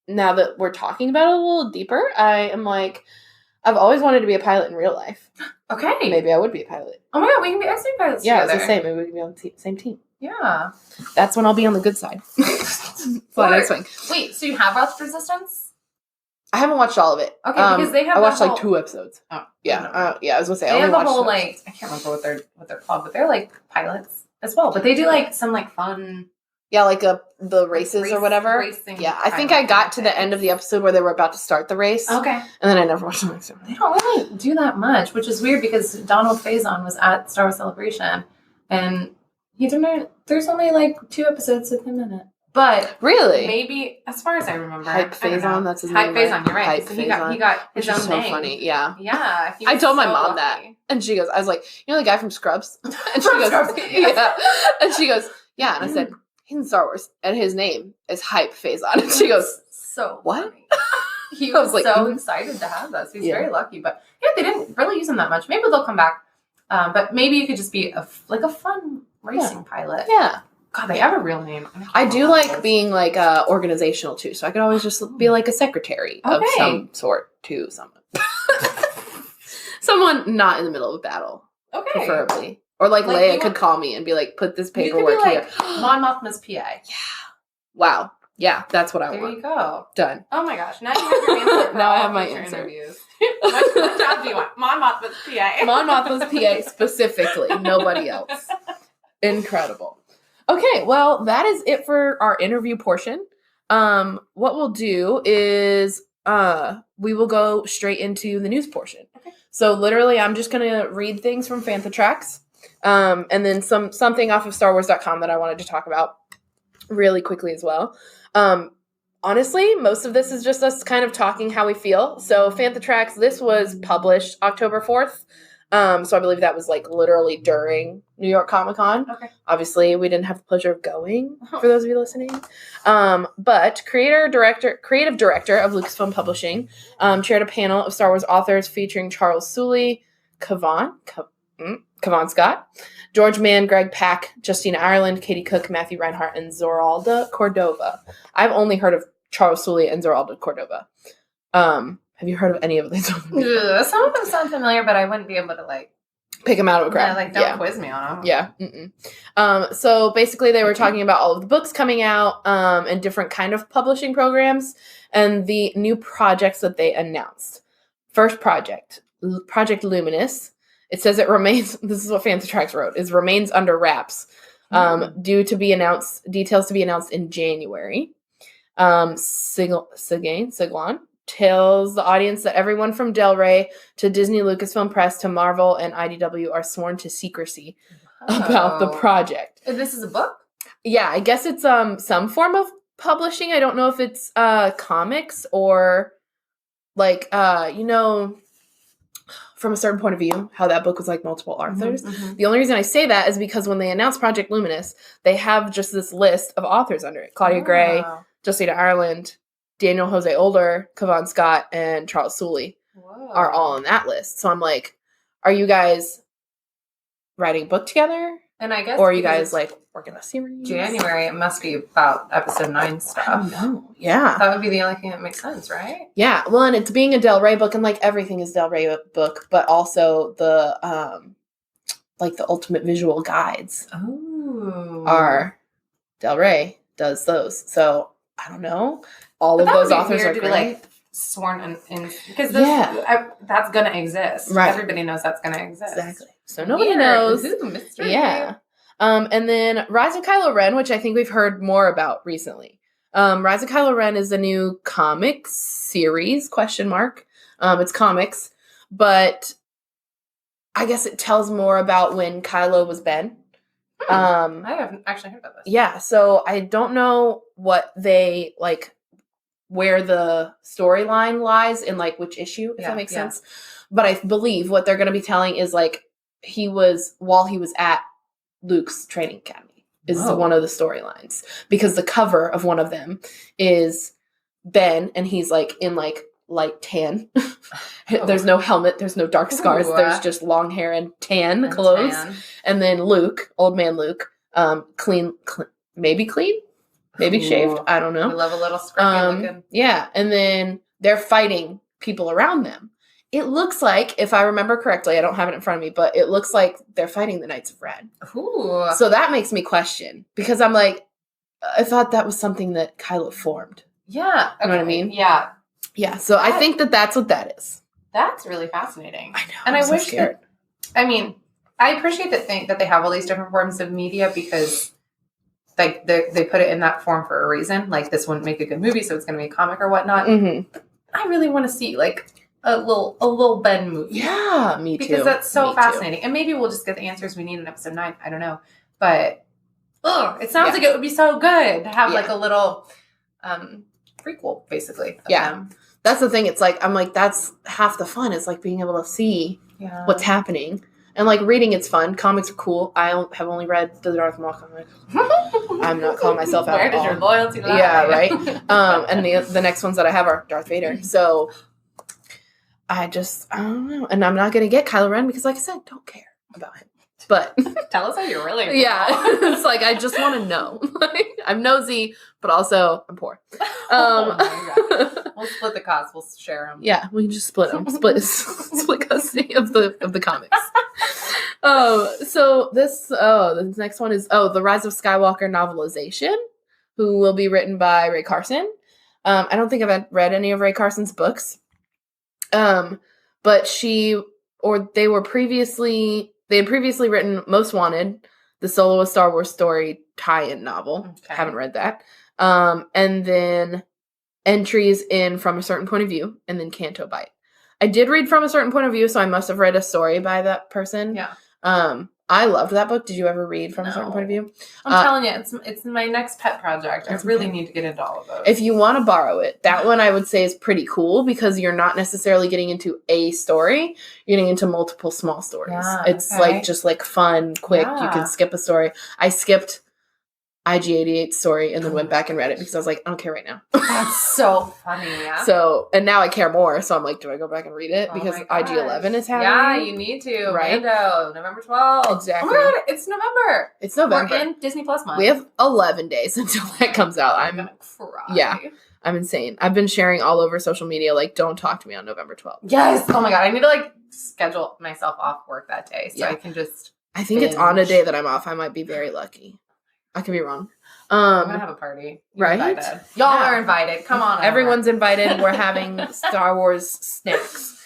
F: now that we're talking about it a little deeper, I am like, I've always wanted to be a pilot in real life.
E: Okay.
F: Maybe I would be a pilot.
E: Oh my god, we can be X-Wing pilots
F: Yeah, I
E: together.
F: was gonna say, maybe we can be on the same team.
E: Yeah.
F: That's when I'll be on the good side. Fly
E: Or-
F: X-Wing.
E: Wait, so you have Watch Resistance?
F: I haven't watched all of it.
E: Okay, because they have
F: I
E: the
F: watched
E: whole-
F: like 2 episodes.
E: Oh,
F: Yeah, I was gonna say,
E: They
F: I only
E: have a
F: watched
E: whole
F: 2 episodes.
E: I can't remember what they're called, but they're like pilots as well. But they do like some like fun
F: Yeah, like the races or whatever.
E: racing
F: Yeah, I think
E: pilot
F: I got
E: kind
F: to
E: of
F: the
E: thing.
F: end of the episode where they were about to start the race,
E: Okay.
F: and then I never watched the next one.
E: They don't really do that much, which is weird because Donald Faison was at Star Wars Celebration, and he didn't. There's only like 2 episodes with him in it, but
F: Really?
E: maybe as far as I remember,
F: Hype
E: I don't know.
F: Faison, that's his
E: Hype
F: name,
E: Faison. You're right.
F: Hype
E: So he got
F: Faison,
E: his
F: which
E: own
F: is so
E: name.
F: funny. Yeah.
E: Yeah, he
F: I
E: was
F: told my
E: so
F: mom that,
E: lucky.
F: and she goes, I was like, you know the guy from Scrubs? And she
E: From
F: goes,
E: Scrubs, yes.
F: yeah. And she goes, yeah. And I said, he's in Star Wars, and his name is Hype Faison. And she goes,
E: So
F: what?
E: funny. He
F: I
E: was
F: was like,
E: so excited to have us. He's
F: Yeah.
E: very lucky, but yeah, they didn't really use him that much. Maybe they'll come back, but maybe you could just be a fun racing pilot.
F: Yeah.
E: God, they have a real name.
F: I do like being like organizational too, so I could always just be like a secretary of
E: Okay.
F: some sort to someone. Someone not in the middle of a battle,
E: okay.
F: preferably. Or like
E: Like,
F: Leia
E: you
F: could
E: want-
F: call me and be like, put this
E: You could be
F: paperwork
E: like
F: here.
E: Mon Mothma's PA.
F: Wow. Yeah, that's what I
E: There
F: want.
E: you go.
F: Done.
E: Oh my gosh! Now you have your answer. For
F: Now I
E: all
F: have my
E: future
F: answer.
E: Interviews. What job do you want? Mon Mothma's PA.
F: Mon Mothma's PA specifically, nobody else. Incredible. Okay, well, that is it for our interview portion. What we'll do is we will go straight into the news portion.
E: Okay.
F: So literally, I'm just gonna read things from Fantha Tracks, and then something off of StarWars.com that I wanted to talk about really quickly as well. Honestly, most of this is just us kind of talking how we feel. So Fantha Tracks, this was published October 4th. So I believe that was like literally during New York Comic Con.
E: Okay.
F: Obviously, we didn't have the pleasure of going, for those of you listening. But creative director of Lucasfilm Publishing chaired a panel of Star Wars authors featuring Charles Soule, Cavan Scott, George Mann, Greg Pak, Justine Ireland, Katie Cook, Matthew Reinhart, and Zoralda Cordova. I've only heard of Charles Soule and Zoralda Cordova. Have you heard of any of these?
E: Ugh, some of them sound familiar, but I wouldn't be able to like
F: Pick them out of a crowd.
E: don't quiz me on them.
F: Yeah. So basically they were talking about all of the books coming out and different kind of publishing programs and the new projects that they announced. First project, Project Luminous. It says it remains, this is what Fantha Tracks wrote, is remains under wraps details to be announced in January. Siglan, tells the audience that everyone from Del Rey to Disney Lucasfilm Press to Marvel and IDW are sworn to secrecy about the project.
E: And this is a book?
F: Yeah, I guess it's some form of publishing. I don't know if it's comics or like From a Certain Point of View, how that book was like multiple authors. The only reason I say that is because when they announced Project Luminous, they have just this list of authors under it. Claudia Gray, Josita Ireland, Daniel Jose Older, Kavan Scott, and Charles Soule are all on that list. So I'm like, are you guys writing a book together?
E: And I guess,
F: or are you guys like working a series?
E: January, it must be about episode 9 stuff.
F: I don't know. Yeah.
E: That would be the only thing that makes sense, right?
F: Yeah. Well, and it's being a Del Rey book, and like everything is Del Rey book, but also the like the ultimate visual guides are Del Rey does those. So I don't know. All of those authors are great.
E: Like sworn in because that's gonna exist.
F: Right.
E: Everybody knows that's gonna exist.
F: Exactly. So nobody knows.
E: Ooh, mystery.
F: Yeah. And then Rise of Kylo Ren, which I think we've heard more about recently. Rise of Kylo Ren is the new comics series, ? It's comics, but I guess it tells more about when Kylo was Ben.
E: I haven't actually heard about this.
F: Yeah, so I don't know what they like, where the storyline lies in like which issue, if that makes sense. But I believe what they're going to be telling is like while he was at Luke's training academy is one of the storylines, because the cover of one of them is Ben and he's like in like light tan. There's no helmet, there's no dark scars, there's just long hair and tan clothes. And then Luke, old man Luke, clean, maybe shaved, I don't know.
E: I love a little scruffy looking.
F: Yeah, and then they're fighting people around them. It looks like, if I remember correctly, I don't have it in front of me, but it looks like they're fighting the Knights of Ren.
E: Ooh.
F: So that makes me question, because I'm like, I thought that was something that Kylo formed.
E: Yeah.
F: You know what I mean?
E: Yeah.
F: Yeah, so I think that's what that is.
E: That's really fascinating.
F: I know.
E: And
F: I'm
E: I
F: so
E: wish
F: scared.
E: I appreciate that they have all these different forms of media, because like they put it in that form for a reason. Like, this wouldn't make a good movie, so it's going to be a comic or whatnot.
F: Mm-hmm.
E: I really want to see like a little Ben movie.
F: Yeah, me too.
E: Because that's so fascinating. And maybe we'll just get the answers we need in episode 9. I don't know. But it sounds like it would be so good to have like a little prequel, basically. Them.
F: That's the thing. It's like, I'm like, that's half the fun. It's like being able to see what's happening. And like reading, it's fun. Comics are cool. I have only read the Darth Maul comics. I'm not calling myself out.
E: Where does your loyalty lie?
F: Yeah, right. And the next ones that I have are Darth Vader. So I don't know. And I'm not going to get Kylo Ren because, like I said, don't care about him. But
E: tell us how you really feel.
F: Yeah. It's like, I just want to know. I'm nosy, but also I'm poor.
E: Oh my God. We'll split the cost. We'll share them.
F: Yeah, we can just split them. Split custody of the comics. So the next one is the Rise of Skywalker novelization, who will be written by Ray Carson. I don't think I've read any of Ray Carson's books. But they had previously written Most Wanted, the Solo: A Star Wars Story tie-in novel. Okay. Haven't read that. And then entries in From a Certain Point of View, and then Canto Bight. I did read From a Certain Point of View, so I must have read a story by that person. Yeah. I loved that book. Did you ever read From a Certain Point of View?
E: I'm telling you, it's my next pet project. I really need to get into all of those.
F: If you want to borrow it, that one I would say is pretty cool, because you're not necessarily getting into a story. You're getting into multiple small stories. Yeah, it's like just like fun, quick. Yeah. You can skip a story. I skipped IG-88's story and then went back and read it because I was like, I don't care right now.
E: That's so funny, yeah.
F: So, and now I care more, so I'm like, do I go back and read it? Because IG-11 is happening.
E: Yeah, you need to.
F: Right?
E: Mando, November 12th.
F: Exactly.
E: Oh my God, it's November.
F: It's November.
E: We're in Disney Plus month.
F: We have 11 days until that comes out.
E: I'm gonna cry.
F: Yeah, I'm insane. I've been sharing all over social media, like, don't talk to me on November 12th.
E: Yes. Oh my God, I need to like schedule myself off work that day so I can just
F: I think it's on a day that I'm off. I might be very lucky. I could be wrong.
E: I'm gonna have a party.
F: Right?
E: Invited. Y'all are invited. Come on.
F: Everyone's invited. We're having Star Wars snacks.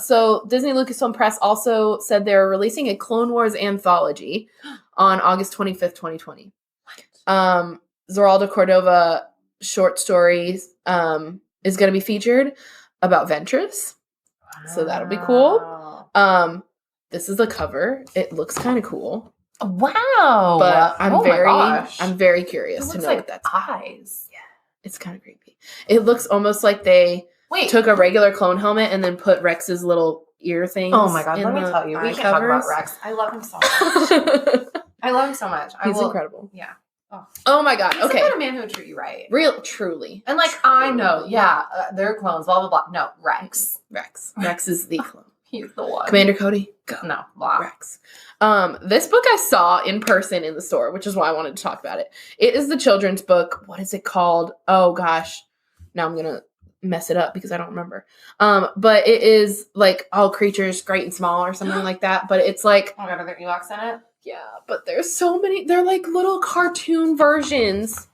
F: So Disney Lucasfilm Press also said they're releasing a Clone Wars anthology on August 25th, 2020. Zeralda Cordova short stories is going to be featured about Ventress. So that'll be cool. This is the cover. It looks kind of cool.
E: Wow.
F: But I'm very
E: It
F: curious to
E: looks
F: know
E: like
F: what that's.
E: eyes.
F: Yeah. It's kind of creepy. It looks almost like they took a regular clone helmet and then put Rex's little ear things.
E: Oh my god, let me tell you. We can't talk about Rex. I love him so much. I love him so much.
F: He's incredible.
E: Yeah.
F: Oh my god.
E: He's
F: Okay.
E: the kind of man who would treat you right.
F: Truly.
E: And like, I know, yeah, they're clones, blah, blah, blah. No, Rex.
F: Rex is the clone.
E: He's the one.
F: Commander Cody, go.
E: No, blah.
F: Rex. This book I saw in person in the store, which is why I wanted to talk about it. It is the children's book. What is it called? Oh gosh. Now I'm going to mess it up because I don't remember. But it is like All Creatures Great and Small or something like that. But it's like,
E: Oh my god, are there Ewoks in it?
F: yeah, but there's so many. They're like little cartoon versions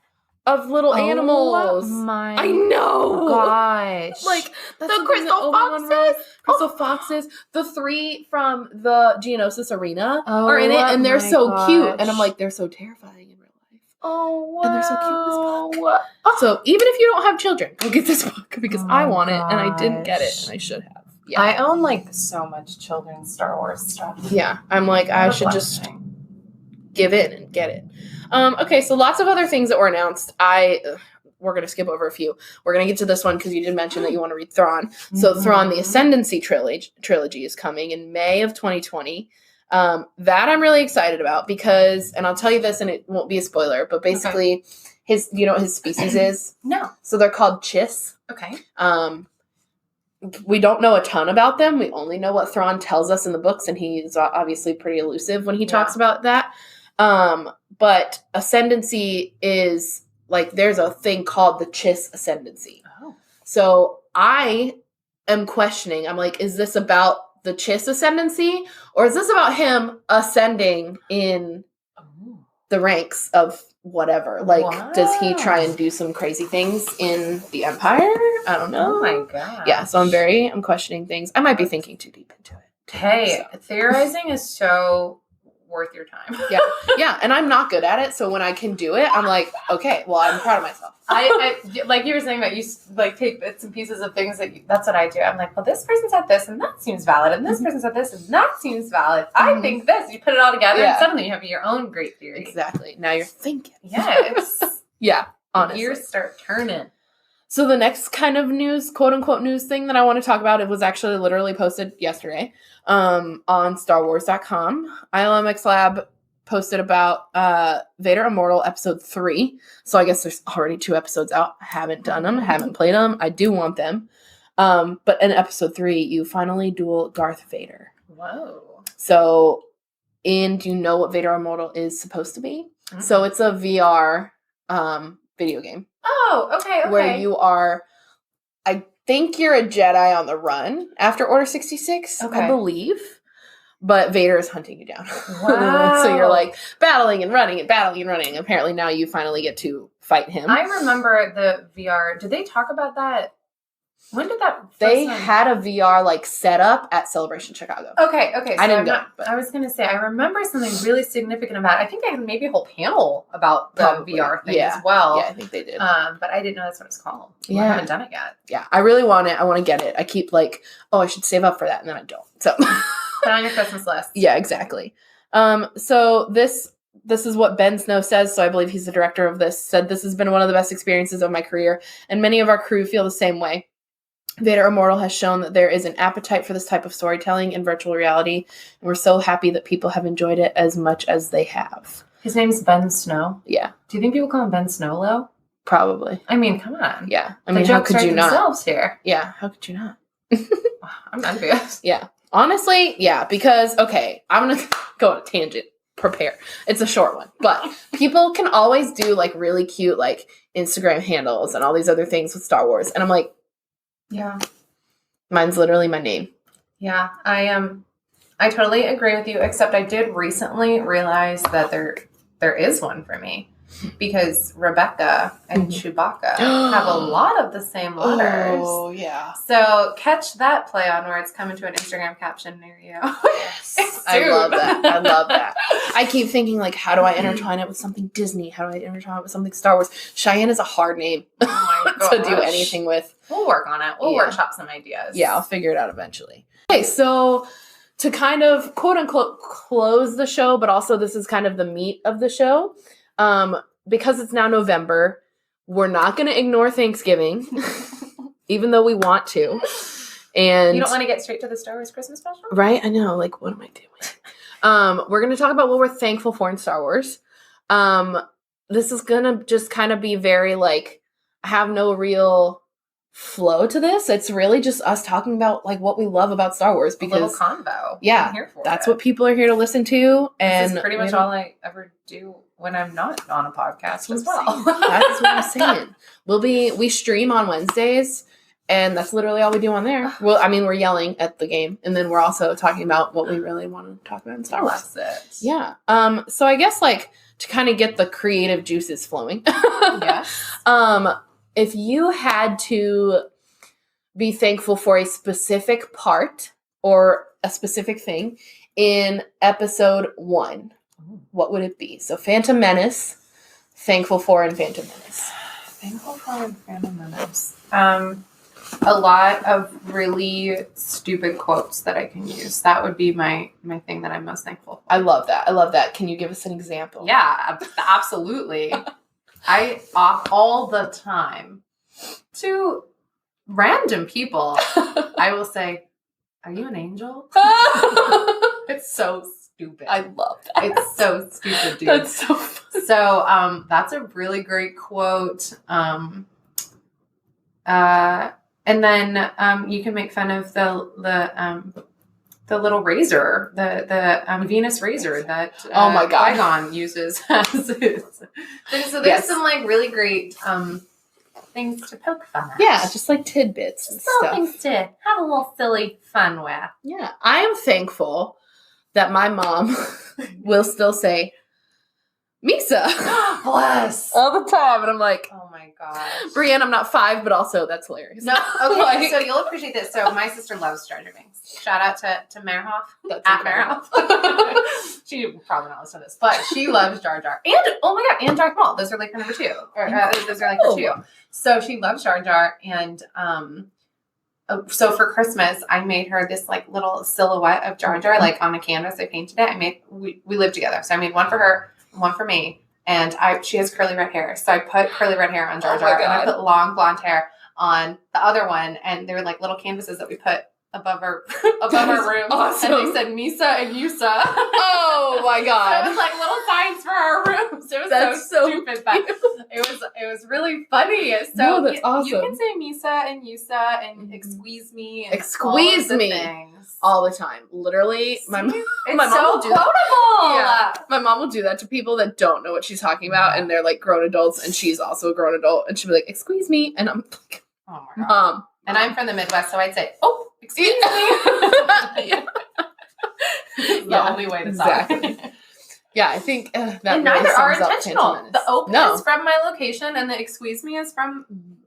F: of little animals.
E: My
F: I know.
E: gosh.
F: Like
E: That's
F: the
E: something
F: crystal
E: that Obi-Wan
F: foxes. Crystal foxes. The 3 from the Geonosis Arena are in it, and they're
E: my
F: so cute. And I'm
E: gosh.
F: like, they're so terrifying in real life.
E: Oh, wow.
F: And they're so cute in this book. So even if you don't have children, go get this book because I want it and I didn't get it and I should have. Yeah.
E: I own like so much children's Star Wars stuff.
F: Yeah, I'm like, I should just give in and get it. Okay, so lots of other things that were announced. We're going to skip over a few. We're going to get to this one because you did mention that you want to read Thrawn. So Thrawn, the Ascendancy trilogy is coming in May of 2020. That I'm really excited about because, and I'll tell you this and it won't be a spoiler, but basically you know what his species is?
E: No.
F: So they're called Chiss.
E: Okay.
F: We don't know a ton about them. We only know what Thrawn tells us in the books, and he's obviously pretty elusive when he talks about that. But ascendancy is like there's a thing called the Chiss ascendancy.
E: Oh.
F: So I am questioning. I'm like, is this about the Chiss ascendancy, or is this about him ascending in the ranks of whatever? Like, does he try and do some crazy things in the Empire? I don't know.
E: Oh my god.
F: Yeah, so I'm questioning things. I might be thinking too deep into it.
E: Hey, theorizing is so worth your time.
F: Yeah, and I'm not good at it, so when I can do it, I'm like, okay, well, I'm proud of myself.
E: I like you were saying that you like take bits and pieces of things that's what I do. I'm like, well, this person said this and that seems valid, and this person said this and that seems valid. I think this. You put it all together, and suddenly you have your own great theory.
F: Exactly. Now you're thinking.
E: Yes.
F: Yeah, honestly.
E: Gears start turning.
F: So the next kind of news, quote unquote news thing that I want to talk about, it was actually literally posted yesterday on StarWars.com. ILMX Lab posted about Vader Immortal episode 3. So I guess there's already 2 episodes out. I haven't done them, haven't played them. I do want them. But in episode 3, you finally duel Darth Vader.
E: Whoa.
F: So, and do you know what Vader Immortal is supposed to be? Mm-hmm. So it's a VR video game.
E: Oh, okay.
F: Where you are, I think you're a Jedi on the run after Order 66, I believe. But Vader is hunting you down.
E: Wow.
F: So you're like battling and running and battling and running. Apparently now you finally get to fight him.
E: I remember the VR. Did they talk about that? When did that?
F: They had a VR like set up at Celebration Chicago.
E: Okay. So
F: I didn't go.
E: I was gonna say I remember something really significant about it. I think they had maybe a whole panel about the VR thing as well.
F: Yeah, I think they did.
E: But I didn't know that's what it's called.
F: Yeah.
E: I haven't done it yet.
F: Yeah, I really want it. I want to get it. I keep like, oh, I should save up for that, and then I don't. So
E: put on your Christmas list.
F: Yeah, exactly. So this is what Ben Snow says. So I believe he's the director of this. Said this has been one of the best experiences of my career, and many of our crew feel the same way. Vader Immortal has shown that there is an appetite for this type of storytelling in virtual reality, and we're so happy that people have enjoyed it as much as they have.
E: His name's Ben Snow.
F: Yeah.
E: Do you think people call him Ben Snow, though?
F: Probably.
E: I mean, come on.
F: Yeah. I mean, how could you not?
E: Themselves here.
F: Yeah. How could you not?
E: I'm envious.
F: Yeah. Honestly, yeah. Because, okay, I'm going to go on a tangent. Prepare. It's a short one. But people can always do, like, really cute, like, Instagram handles and all these other things with Star Wars. And I'm like,
E: yeah.
F: Mine's literally my name.
E: Yeah. I totally agree with you, except I did recently realize that there is one for me. because Rebecca and Chewbacca have a lot of the same letters.
F: Oh, yeah.
E: So catch that play on words coming to an Instagram caption near you.
F: Yes. I love that. I love that. I keep thinking, like, how do I intertwine it with something Disney? How do I intertwine it with something Star Wars? Cheyenne is a hard name to do anything with.
E: We'll work on it. We'll workshop some ideas.
F: Yeah, I'll figure it out eventually. Okay, so to kind of quote unquote close the show, but also this is kind of the meat of the show. Because it's now November, we're not going to ignore Thanksgiving, even though we want to. And
E: you don't want to get straight to the Star Wars Christmas special?
F: Right? I know. Like, what am I doing? We're going to talk about what we're thankful for in Star Wars. This is going to just kind of be very, like, I have no real flow to this. It's really just us talking about, like, what we love about Star Wars. Because,
E: a little convo.
F: Yeah.
E: I'm here for
F: that's
E: it.
F: what people are here to listen to. And
E: this is pretty much all I ever do when I'm not on a podcast as well.
F: That's what I'm saying. We stream on Wednesdays, and that's literally all we do on there. Well, I mean, we're yelling at the game, and then we're also talking about what we really want to talk about in Star Wars.
E: That's it.
F: Yeah. So I guess, like, to kind of get the creative juices flowing.
E: Yes.
F: If you had to be thankful for a specific part or a specific thing in episode 1, what would it be? So Phantom Menace, thankful for in Phantom Menace.
E: Thankful for in Phantom Menace. A lot of really stupid quotes that I can use. That would be my thing that I'm most thankful for.
F: I love that. Can you give us an example?
E: Yeah, absolutely. I all the time to random people, I will say, "Are you an angel?" It's so stupid.
F: I love that.
E: It's so stupid, dude.
F: That's so funny.
E: So that's a really great quote. And then you can make fun of the little razor, the Venus razor that
F: oh my God,
E: Qui-Gon uses as his. So there's some like really great things to poke fun at.
F: Yeah, just like tidbits and stuff.
E: Things to have a little silly fun with.
F: Yeah, I am thankful that my mom will still say, Misa.
E: Bless.
F: All the time. And I'm like,
E: oh my gosh.
F: Brienne, I'm not 5, but also that's hilarious.
E: No, okay,
F: Like-
E: so you'll appreciate this. So my sister loves Jar Jar Binks. Shout out to Merhoff.
F: That's
E: At
F: incredible.
E: Merhoff. She probably not listen to this, but she loves Jar Jar. And, oh my God, and Darth Maul. Those are like her number 2. Or, those are like her 2. So she loves Jar Jar, and so for Christmas, I made her this like little silhouette of Jar Jar, like on a canvas. I painted it. We lived together, so I made one for her, one for me, and she has curly red hair, so I put curly red hair on Jar Jar, and I put long blonde hair on the other one, and they were like little canvases that we put above our room,
F: awesome.
E: and they said Misa and Yusa.
F: Oh my God.
E: So it was like little signs for our rooms. It was
F: That's
E: so
F: so
E: stupid, but it was really funny. So
F: No, that's awesome.
E: You can say Misa and Yusa and excuse me. And
F: Excuse
E: all of the
F: me.
E: things.
F: All the time. Literally,
E: It's
F: my
E: so
F: mom will do that.
E: quotable.
F: Yeah. My mom will do that to people that don't know what she's talking about, and they're like grown adults, and she's also a grown adult, and she'll be like, excuse me, and I'm like,
E: Oh my God.
F: Mom.
E: And I'm from the Midwest, so I'd say, oh, excuse me.
F: Yeah.
E: It's the only way to talk.
F: Exactly. Yeah, I think that
E: And
F: really
E: neither are
F: sums up
E: intentional.
F: Phantom Menace.
E: The ope
F: No.
E: is from my location, and the excuse me is from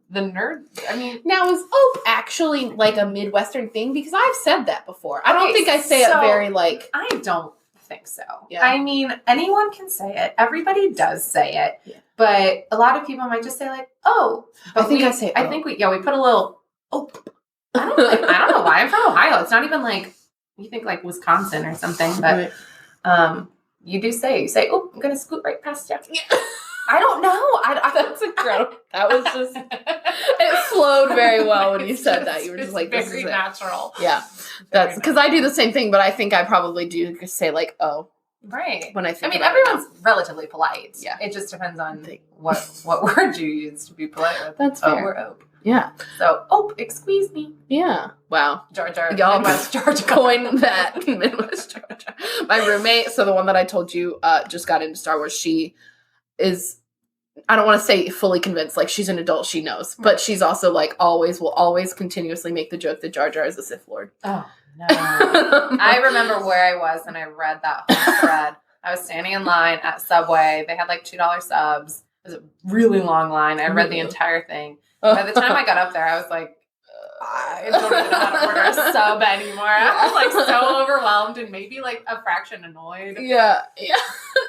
E: the nerd. I mean,
F: Now, is ope actually like a Midwestern thing? Because I've said that before. I don't
E: Okay,
F: think I say it
E: so-
F: very like.
E: I don't think so.
F: Yeah.
E: I mean, anyone can say it. Everybody does say it.
F: Yeah.
E: But a lot of people might just say like, oh. But
F: I think I say
E: I
F: oh.
E: think we put a little I don't know why. I'm from Ohio. It's not even like you think like Wisconsin or something, but you say, oh, I'm gonna scoot right past you. I don't know.
F: That's incredible. That was just it flowed very well when you said that. You were just like, this
E: very
F: is it.
E: natural.
F: Yeah. That's because I do the same thing, but I think I probably do just say like, oh,
E: Right.
F: when I think
E: I mean,
F: about it now.
E: everyone's relatively polite.
F: Yeah.
E: It just depends on what word you use to be polite with.
F: That's
E: Oh,
F: fair.
E: we're ope.
F: Yeah.
E: So, excuse me.
F: Yeah. Wow.
E: Jar Jar.
F: Y'all
E: Midwest Jar Jar.
F: coined that Midwest Jar Jar. My roommate, so the one that I told you just got into Star Wars, she is, I don't want to say fully convinced, like she's an adult, she knows, but she's also like will always continuously make the joke that Jar Jar is a Sith Lord.
E: Oh, no. I remember where I was and I read that whole thread. I was standing in line at Subway. They had like $2 subs. It was a really long line. I read the entire thing. By the time I got up there, I was like, I don't even know how to order a sub anymore. I was like so overwhelmed and maybe like a fraction annoyed.
F: Yeah.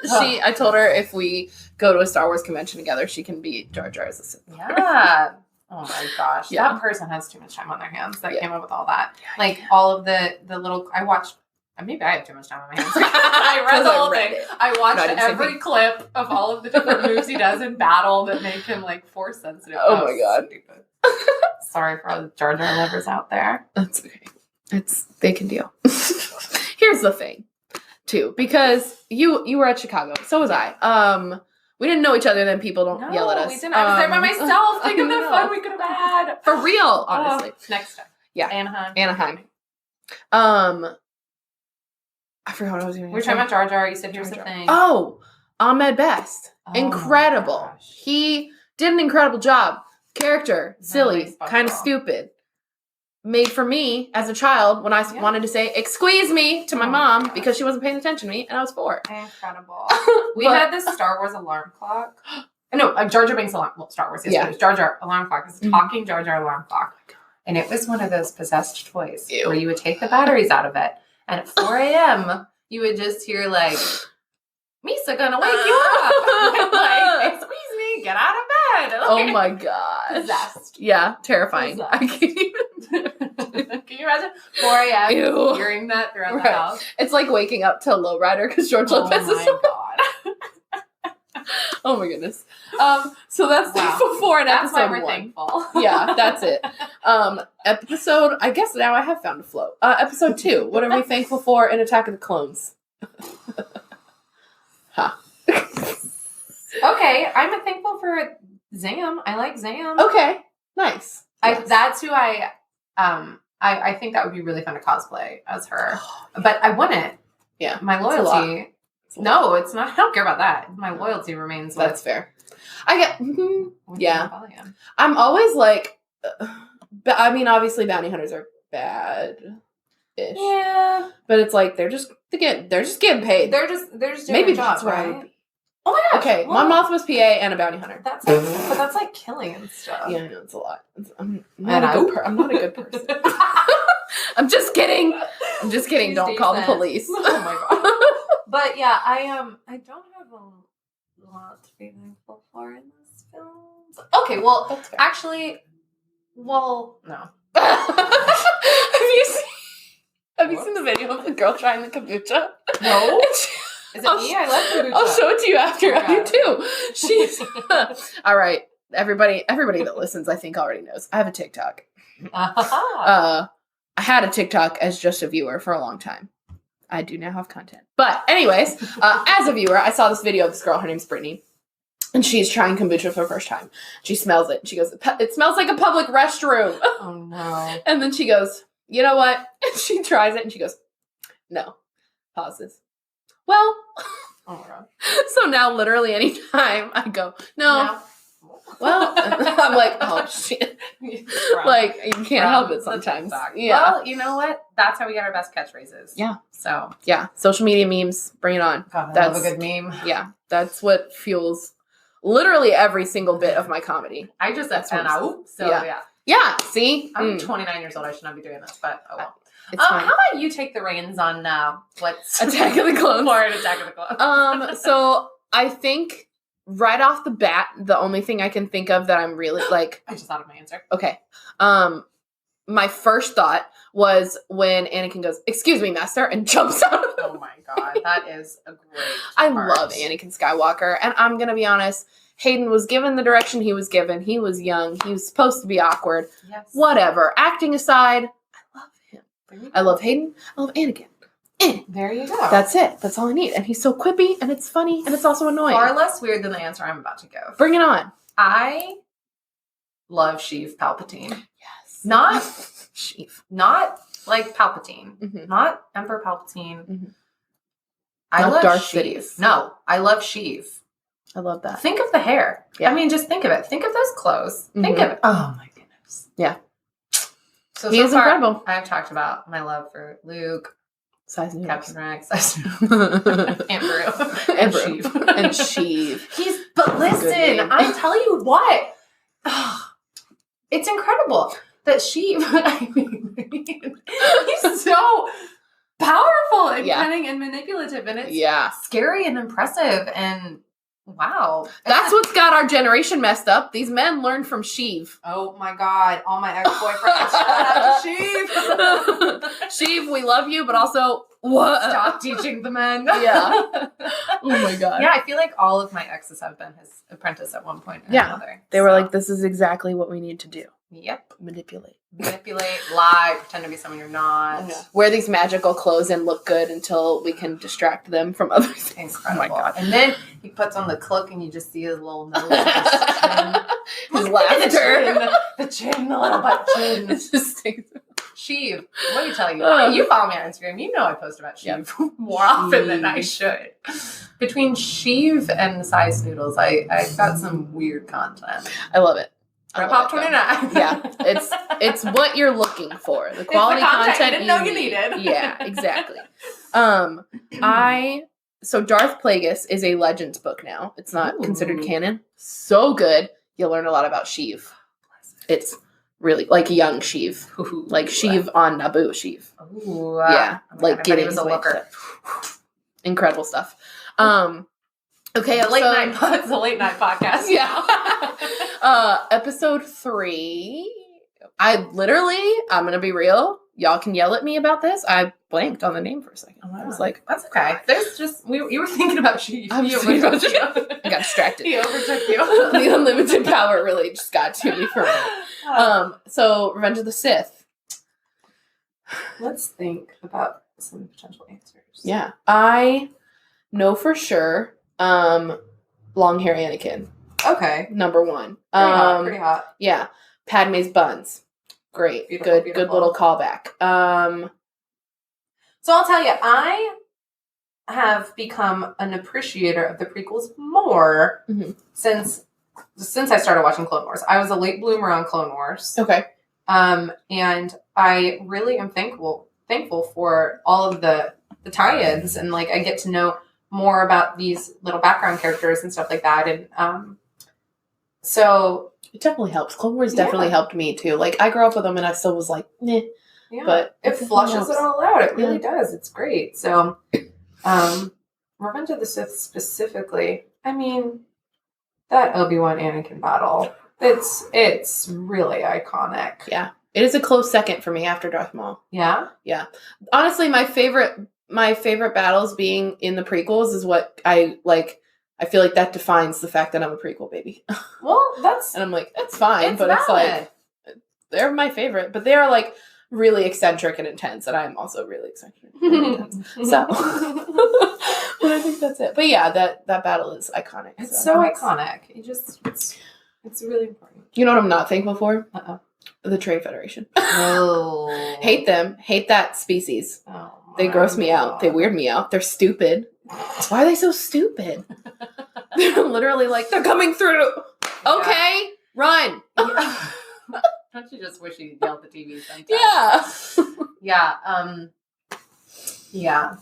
F: I told her if we go to a Star Wars convention together, she can be Jar Jar as a Sith.
E: Yeah. Oh my gosh.
F: Yeah.
E: That person has too much time on their hands that came up with all that. Like all of the little, I watched, maybe I have too much time on my hands. I read the whole thing. I watched every clip of all of the different moves he does in battle that make him like force sensitive.
F: Oh my god.
E: Stupid. Sorry for all the Jar Jar lovers out there.
F: That's okay. They can deal. Here's the thing, too, because you were at Chicago, so was I. We didn't know each other, then people don't yell at us.
E: We didn't. I was there by myself. Think of the fun we could have had.
F: For real, honestly.
E: Next time.
F: Yeah.
E: Anaheim.
F: I forgot what I was going to say.
E: We were talking about Jar Jar. You said here's the thing.
F: Oh, Ahmed Best.
E: Oh
F: Incredible. He did an incredible job. Character, silly, kind of stupid. Made for me as a child when I wanted to say "excuse me" to my mom because she wasn't paying attention to me, and I was 4.
E: Incredible. We had this Star Wars alarm clock. No, Jar Jar Binks alarm. Well, Star Wars. Yes, it was Jar Jar alarm clock. It's a talking Jar Jar alarm clock, and it was one of those possessed toys where you would take the batteries out of it, and at 4 a.m. you would just hear like, "Misa gonna wake you up." Like, excuse me, get out of bed. Like,
F: oh my god.
E: Possessed.
F: Yeah, terrifying.
E: Possessed.
F: I can't even.
E: Can you imagine 4 a.m.
F: Ew.
E: hearing that throughout the house?
F: It's like waking up to Lowrider because George Lopez is.
E: Oh my god.
F: Oh my goodness. So that's thankful for an
E: That's why
F: episode
E: we're
F: 1.
E: thankful.
F: Yeah, that's it. Episode. I guess now I have found a flow. Episode 2. What are we thankful for in Attack of the Clones?
E: Okay, I'm thankful for Zam. I like Zam.
F: Okay, nice.
E: That's who I think that would be really fun to cosplay as her. But I wouldn't.
F: Yeah.
E: My loyalty. No, it's not. I don't care about that. My loyalty remains with.
F: That's fair. I get. Yeah.
E: Rebellion.
F: I'm always like. I mean, obviously, bounty hunters are bad.
E: Yeah.
F: But it's like they're just getting paid.
E: They're just doing
F: Maybe
E: their job,
F: that's why.
E: right? Oh my gosh.
F: Okay,
E: well,
F: Mon Mothma's PA and a bounty hunter.
E: But that's like killing and stuff.
F: Yeah, I know it's a lot. I'm not a good person. I'm just kidding.
E: She's
F: Don't call the
E: decent.
F: police.
E: Oh my god. But yeah, I don't have a lot to be thankful for in this film. Okay, well, actually, no.
F: Have you seen the video of the girl trying the kombucha?
E: No. Is it me? I love kombucha.
F: I'll show it to you after.
E: Oh,
F: I do too. She's all right. Everybody that listens, I think already knows. I have a TikTok. I had a TikTok as just a viewer for a long time. I do now have content. But anyways, as a viewer, I saw this video of this girl. Her name's Brittany. And she's trying kombucha for the first time. She smells it. She goes, "It smells like a public restroom."
E: Oh, no.
F: And then she goes, "You know what?" And she tries it and she goes, "No." Pauses. Well,
E: Oh, my God.
F: so now literally anytime I go, no. Well, I'm like, oh, shit. Like, you can't help it sometimes. Yeah.
E: Well, you know what? That's how we get our best catchphrases.
F: Yeah.
E: So.
F: Yeah. Social media memes, bring it on.
E: God, I love a good meme.
F: Yeah. That's what fuels literally every single bit of my comedy.
E: I just said
F: so
E: yeah.
F: Yeah. See?
E: I'm 29 years old. I should not be doing this, but oh well.
F: It's fine.
E: How about you take the reins on what's
F: Attack of the Clones?
E: For an Attack of the Clones.
F: So I think right off the bat, the only thing I can think of that I'm really like.
E: I just thought of my answer.
F: Okay. My first thought was when Anakin goes, "Excuse me, master," and jumps out of the
E: Oh my god, that is a great
F: I
E: part.
F: love Anakin Skywalker, and I'm gonna be honest, Hayden was given the direction he was given. He was young. He was supposed to be awkward.
E: Yes.
F: Whatever. Acting aside, I love him. I love Hayden. I love Anakin.
E: There you go.
F: That's it. That's all I need. And he's so quippy, and it's funny, and it's also annoying.
E: Far less weird than the answer I'm about to give.
F: Bring it on.
E: I love Sheev Palpatine.
F: Yes.
E: Not
F: Sheev.
E: Not like Palpatine.
F: Mhm.
E: Not Emperor Palpatine.
F: Mhm.
E: I
F: Not
E: love
F: Darth
E: Sheev.
F: Sidious.
E: No, I love Sheev.
F: I love that.
E: Think of the hair.
F: Yeah.
E: I mean, just think of it. Think of those clothes. Think
F: Mhm.
E: of it. Oh my goodness.
F: Yeah.
E: So
F: He is
E: far,
F: incredible.
E: I've talked about my love for Luke,
F: Sy Snootle.
E: Captain Rex, Sy Snootle, and Sheev.
F: And Sheev.
E: But listen,
F: name.
E: I tell you what, it's incredible that Sheev, I mean, he's so powerful and
F: Yeah.
E: cunning and manipulative, and it's scary and impressive, and wow.
F: That's what's got our generation messed up. These men learned from Sheev.
E: Oh my God, all my ex-boyfriends, shout out to Sheev.
F: Sheev, we love you, but also, what?
E: Stop teaching the men.
F: Yeah. Oh my God.
E: Yeah, I feel like all of my exes have been his apprentice at one point or another.
F: They were like, this is exactly what we need to do.
E: Yep.
F: Manipulate,
E: lie, pretend to be someone you're not.
F: Yeah. Wear these magical clothes and look good until we can distract them from other things.
E: Incredible.
F: Oh my God.
E: And then he puts on the cloak and you just see his little nose.
F: His laughter.
E: The chin, the little butt chin.
F: It's just
E: Sheev, what do you tell you? You follow me on Instagram. You know I post about Sheev more often than I should. Between Sheev and Sy Snootles, I got some weird content.
F: I love it.
E: Rep Pop 29.
F: Yeah, it's what you're looking for. The quality content
E: you didn't know you needed.
F: Yeah, exactly. So Darth Plagueis is a Legends book now. It's not considered canon. So good. You'll learn a lot about Sheev. It's really like young Sheev. Like Sheev on Naboo Sheev.
E: Ooh,
F: Yeah. Like getting
E: was
F: his
E: a
F: way
E: looker.
F: to- Incredible stuff. Okay,
E: It's a late night podcast.
F: Yeah. Episode 3. I'm gonna be real. Y'all can yell at me about this. I blanked on the name for a second. I was like,
E: that's okay. There's just you were thinking about Sheev.
F: I was thinking about Sheev. I got distracted.
E: He overtook you.
F: The unlimited power really just got to me for a minute. So Revenge of the Sith.
E: Let's think about some potential answers.
F: Yeah. I know for sure long hair Anakin.
E: Okay.
F: Number 1.
E: Pretty hot.
F: Yeah. Padme's buns. Great.
E: Beautiful,
F: Good little callback.
E: So I'll tell you, I have become an appreciator of the prequels more since I started watching Clone Wars. I was a late bloomer on Clone Wars.
F: Okay.
E: And I really am thankful for all of the tie-ins, and like I get to know more about these little background characters and stuff like that. And so
F: it definitely helps. Clone Wars definitely helped me too. Like I grew up with them and I still was like, meh.
E: yeah,
F: But
E: it flushes it all out. It really
F: Yeah.
E: does. It's great. So Revenge of the Sith specifically, I mean, that Obi-Wan Anakin battle, it's really iconic.
F: Yeah. It is a close second for me after Darth Maul.
E: Yeah?
F: Honestly, my favorite battles being in the prequels is what I like. I feel like that defines the fact that I'm a prequel baby.
E: Well, that's...
F: And I'm like, that's fine, but
E: valid.
F: it's like, they're my favorite. But they are like really eccentric and intense, and I'm also really eccentric and intense. So, but I think that's it. But yeah, that battle is iconic.
E: It's so iconic. It's really important.
F: You know what I'm not thankful for?
E: Uh-oh.
F: The Trade Federation.
E: Oh.
F: Hate them. Hate that species.
E: Oh,
F: They gross me out. They weird me out. They're stupid. Why are they so stupid? They're literally like, they're coming through. Okay, run.
E: Yeah. Don't you just wish you yelled at the TV sometimes?
F: Yeah.
E: Yeah.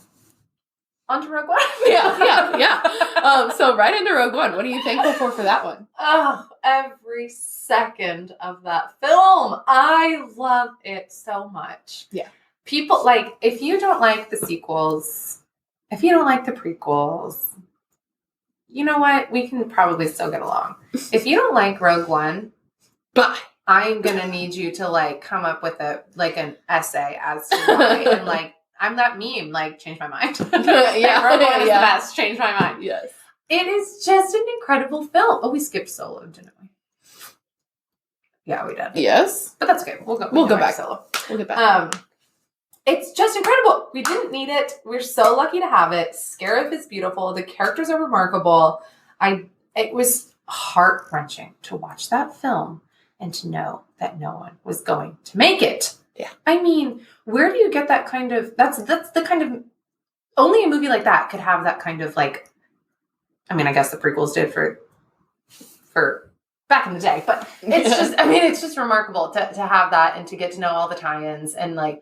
E: On to Rogue One.
F: Yeah. So right into Rogue One. What are you thankful for that one?
E: Oh, every second of that film. I love it so much.
F: Yeah.
E: People, like, if you don't like the sequels, if you don't like the prequels, you know what? We can probably still get along. If you don't like Rogue One,
F: Bye.
E: I'm going to need you to, like, come up with an essay as to why. And, like, I'm that meme, like, change my mind. Rogue One is the best. Change my mind.
F: Yes.
E: It is just an incredible film. Oh, we skipped Solo, didn't we? Yeah, we did.
F: Yes.
E: But that's okay. We'll go back to Solo.
F: We'll get back.
E: It's just incredible. We didn't need it. We're so lucky to have it. Scarif is beautiful. The characters are remarkable. It was heart-wrenching to watch that film and to know that no one was going to make it.
F: Yeah.
E: I mean, where do you get that kind of... That's the kind of... Only a movie like that could have that kind of, like... I mean, I guess the prequels did for back in the day, but it's just... I mean, it's just remarkable to have that and to get to know all the tie-ins and, like...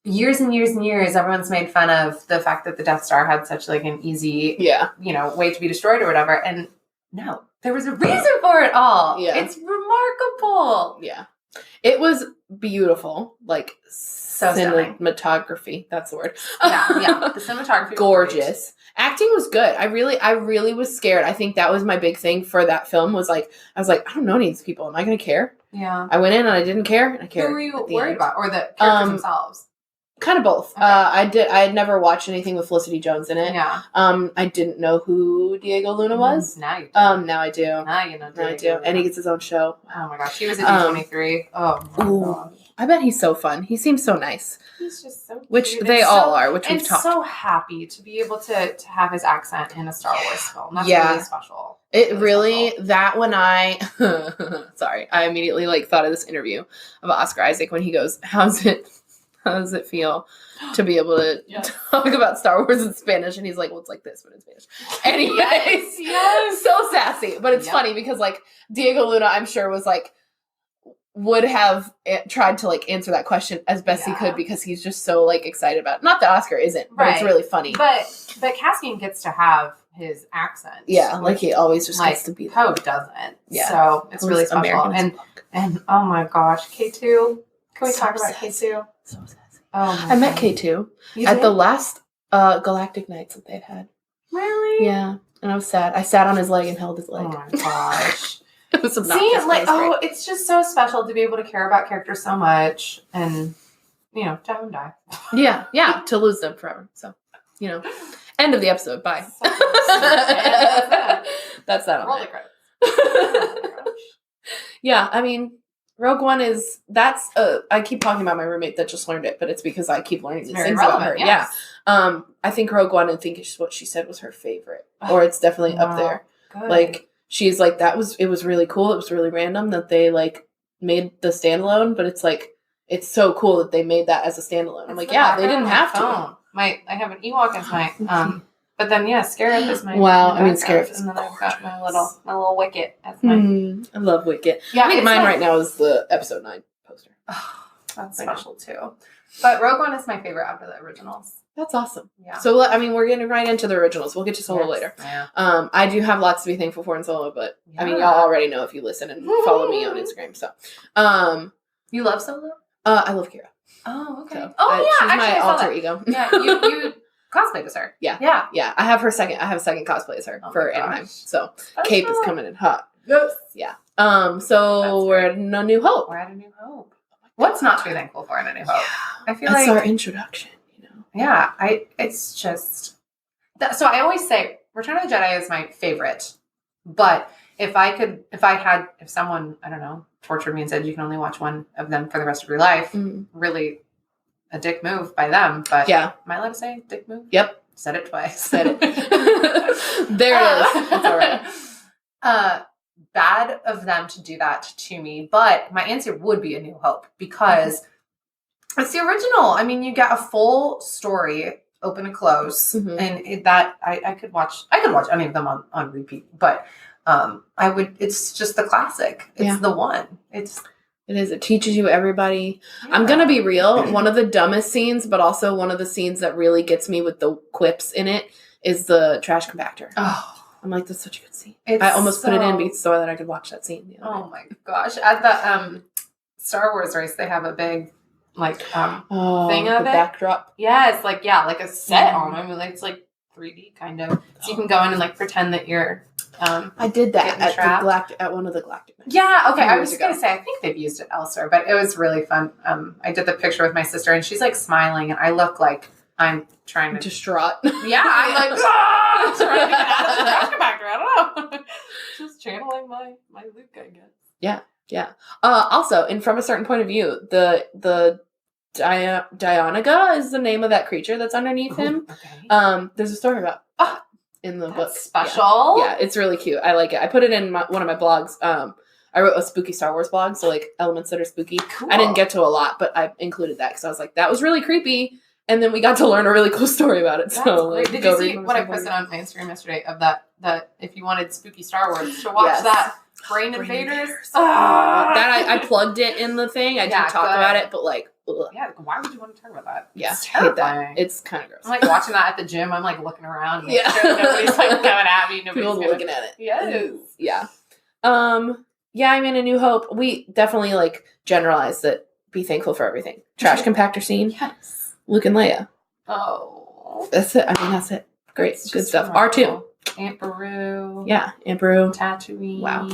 E: years and years and years, everyone's made fun of the fact that the Death Star had such like an easy, way to be destroyed or whatever. And no, there was a reason for it all.
F: Yeah.
E: It's remarkable.
F: Yeah. It was beautiful. Like,
E: So stunning.
F: cinematography. That's the word.
E: Yeah. The cinematography was
F: gorgeous. Acting was good. I really was scared. I think that was my big thing for that film was like, I was like, I don't know any of these people. Am I going to care?
E: great. Yeah.
F: I went in and I didn't care. And I cared.
E: Who were you
F: at the
E: worried
F: end.
E: about? Or the characters themselves?
F: Kind of both.
E: Okay.
F: I had never watched anything with Felicity Jones in it.
E: Yeah.
F: I didn't know who Diego Luna was.
E: Now you do.
F: Now I do.
E: Now you know.
F: Now I do. And he gets his own show.
E: Oh my gosh. He was at D23. Oh my gosh.
F: I bet he's so fun. He seems so nice.
E: He's just so cute.
F: Which
E: And
F: they
E: so-
F: all are, which we've
E: and
F: talked
E: so happy to be able to have his accent in a Star Wars film. That's
F: Yeah.
E: really special.
F: It really,
E: special.
F: that when I, sorry, I immediately like thought of this interview of Oscar Isaac when he goes, how does it feel to be able to talk about Star Wars in Spanish? And he's like, well, it's like this, but in Spanish. Anyways,
E: Yes.
F: so sassy. But it's funny because like Diego Luna, I'm sure was like, would have tried to like answer that question as best he could because he's just so like excited about it. Not that Oscar isn't, but it's
E: Right.
F: really funny.
E: But Cassian gets to have his accent.
F: Yeah, like he always just
E: like
F: gets to be there.
E: Poe doesn't.
F: Yeah.
E: So it's
F: Those
E: really special.
F: Americans
E: And oh my gosh, K2. Can we
F: So
E: talk about
F: sassy.
E: K2?
F: So sassy.
E: Oh
F: I met K2
E: You
F: at
E: did?
F: the last Galactic Nights that they'd had.
E: Really?
F: Yeah, and I was sad. I sat on his leg and held his leg.
E: Oh my gosh.
F: It was
E: See,
F: obnoxious.
E: like,
F: but it was
E: it's just so special to be able to care about characters so much and, to have them die.
F: great. Yeah, to lose them forever. So, end of the episode. Bye.
E: So sad.
F: That's that
E: Roll
F: on
E: the
F: that.
E: credits. Oh my gosh.
F: Yeah, I mean, Rogue One that's I keep talking about my roommate that just learned it, but it's because I keep learning these
E: Very
F: things about
E: relevant,
F: her.
E: yes.
F: Yeah. I think Rogue One, I think is what she said was her favorite, or it's definitely up
E: Wow.
F: there.
E: Good.
F: Like, she's like, it was really cool. It was really random that they like made the standalone, but it's like, it's so cool that they made that as a standalone. I'm
E: It's
F: like,
E: the
F: yeah, they
E: background
F: didn't
E: on
F: have
E: my
F: to.
E: phone. I have an Ewok as my but then Scarif is my
F: Wow,
E: my
F: I mean,
E: background,
F: Scarif is
E: and then I've got my
F: gorgeous.
E: little Wicket as my
F: I love Wicket.
E: Yeah,
F: I think
E: it's
F: mine
E: like-
F: right now is the episode 9 poster.
E: that's special too. But Rogue One is my favorite after the originals.
F: That's awesome.
E: Yeah.
F: So, I mean, we're getting right into the originals. We'll get to Solo
E: Yes.
F: later.
E: Yeah.
F: I do have lots to be thankful for in Solo, but I mean,
E: Yeah.
F: y'all already know if you listen and follow me on Instagram. So,
E: You love Solo?
F: I love Kira.
E: Oh, okay.
F: So,
E: yeah,
F: she's
E: actually,
F: my
E: I saw
F: alter
E: that.
F: ego.
E: Yeah, you cosplayed as her.
F: Yeah.
E: Yeah.
F: Yeah, I have her second. I have a second cosplay as her
E: Oh
F: for
E: my gosh.
F: Anaheim. So
E: That's
F: Cape is
E: cool.
F: coming in hot.
E: Yes.
F: Yeah.
E: That's
F: So we're at No New Hope.
E: We're at A New Hope. What's not to be thankful for in A New Hope? I feel
F: That's
E: like
F: our introduction.
E: yeah, it's just so I always say Return of the Jedi is my favorite. But if someone, I don't know, tortured me and said you can only watch one of them for the rest of your life, really a dick move by them. But
F: Yeah.
E: am I allowed to say dick move?
F: Yep.
E: Said it twice.
F: Said it. There it is. It's all right.
E: Bad of them to do that to me, but my answer would be A New Hope because it's the original. I mean, you get a full story, open and close,
F: Mhm.
E: and I could watch any of them on repeat, but I would. It's just the classic. It's
F: Yeah.
E: the one.
F: It is. It teaches you everybody. I'm going to be real. One of the dumbest scenes, but also one of the scenes that really gets me with the quips in it is the trash compactor.
E: Oh,
F: I'm like, that's such a good scene.
E: it's
F: I almost put it in
E: so-
F: so that I could watch that scene. The other
E: Oh my gosh! At the Star Wars race, they have a big like thing
F: the
E: of it.
F: backdrop.
E: yeah, it's like like a set on them. Like it's like 3D kind of. So you can go in and like pretend that you're.
F: I did that
E: Getting trapped.
F: at one of the Galactic Nights.
E: Yeah, okay. I
F: Years
E: was gonna
F: ago.
E: say I think they've used it elsewhere, but it was really fun. I did the picture with my sister, and she's like smiling, and I look like I'm trying to.
F: Distraught.
E: Yeah, I'm like "Ah!" trying to get out of the trash compactor. I don't know. Just channeling my Luke, I guess.
F: Yeah. Also, and from a certain point of view, the Dianaga is the name of that creature that's underneath him.
E: Okay.
F: There's a story about in the book.
E: That's special.
F: Yeah, it's really cute. I like it. I put it in one of my blogs. I wrote a spooky Star Wars blog, so like elements that are spooky.
E: Cool.
F: I didn't get to a lot, but I included that because I was like, that was really creepy. And then we got to learn a really cool story about it.
E: That's
F: So
E: great.
F: like,
E: Did
F: go
E: you see
F: read
E: what I
F: some more.
E: posted on my Instagram yesterday of that if you wanted spooky Star Wars to watch
F: Yes.
E: that Brain
F: Brain
E: Invaders?
F: Invaders.
E: Ah!
F: That I plugged it in the thing. I
E: Yeah,
F: did talk
E: good.
F: about it, but like ugh.
E: Yeah, like, why would you want to talk about that?
F: Yeah,
E: It's
F: I hate that.
E: terrifying.
F: It's kind of gross.
E: I'm like watching that at the gym. I'm like looking around.
F: Yeah.
E: Sure nobody's like coming at me. Nobody's
F: People
E: gonna...
F: looking at it.
E: Yes.
F: Yeah. Yeah, I mean, A New Hope, we definitely, like, generalize that be thankful for everything. Trash compactor scene.
E: Yes.
F: Luke and Leia.
E: Oh.
F: That's it. I mean, that's it. Great.
E: It's
F: Good
E: just
F: stuff.
E: remarkable.
F: R2.
E: Aunt Beru.
F: Yeah, Aunt Beru.
E: Tatooine.
F: Wow.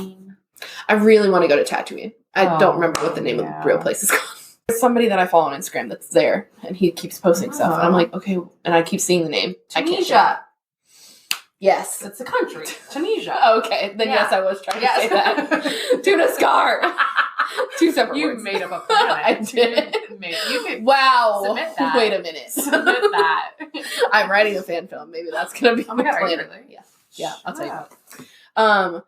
F: I really want to go to Tatooine. I don't remember what the name of the real place is called. There's somebody that I follow on Instagram that's there, and he keeps posting stuff. And I'm like, okay, and I keep seeing the name.
E: Tunisia.
F: Yes.
E: It's a country. Tunisia.
F: Okay, then
E: Yeah.
F: yes, I was trying to say that. Tuna scar. Two separate
E: You
F: words.
E: made up a planet.
F: I did.
E: You could
F: Wow.
E: Submit that.
F: Wait a minute.
E: submit that.
F: I'm writing a fan film. Maybe that's gonna be
E: Oh my God, are you
F: planet.
E: really?
F: Yeah, I'll tell you.
E: Wow.
F: What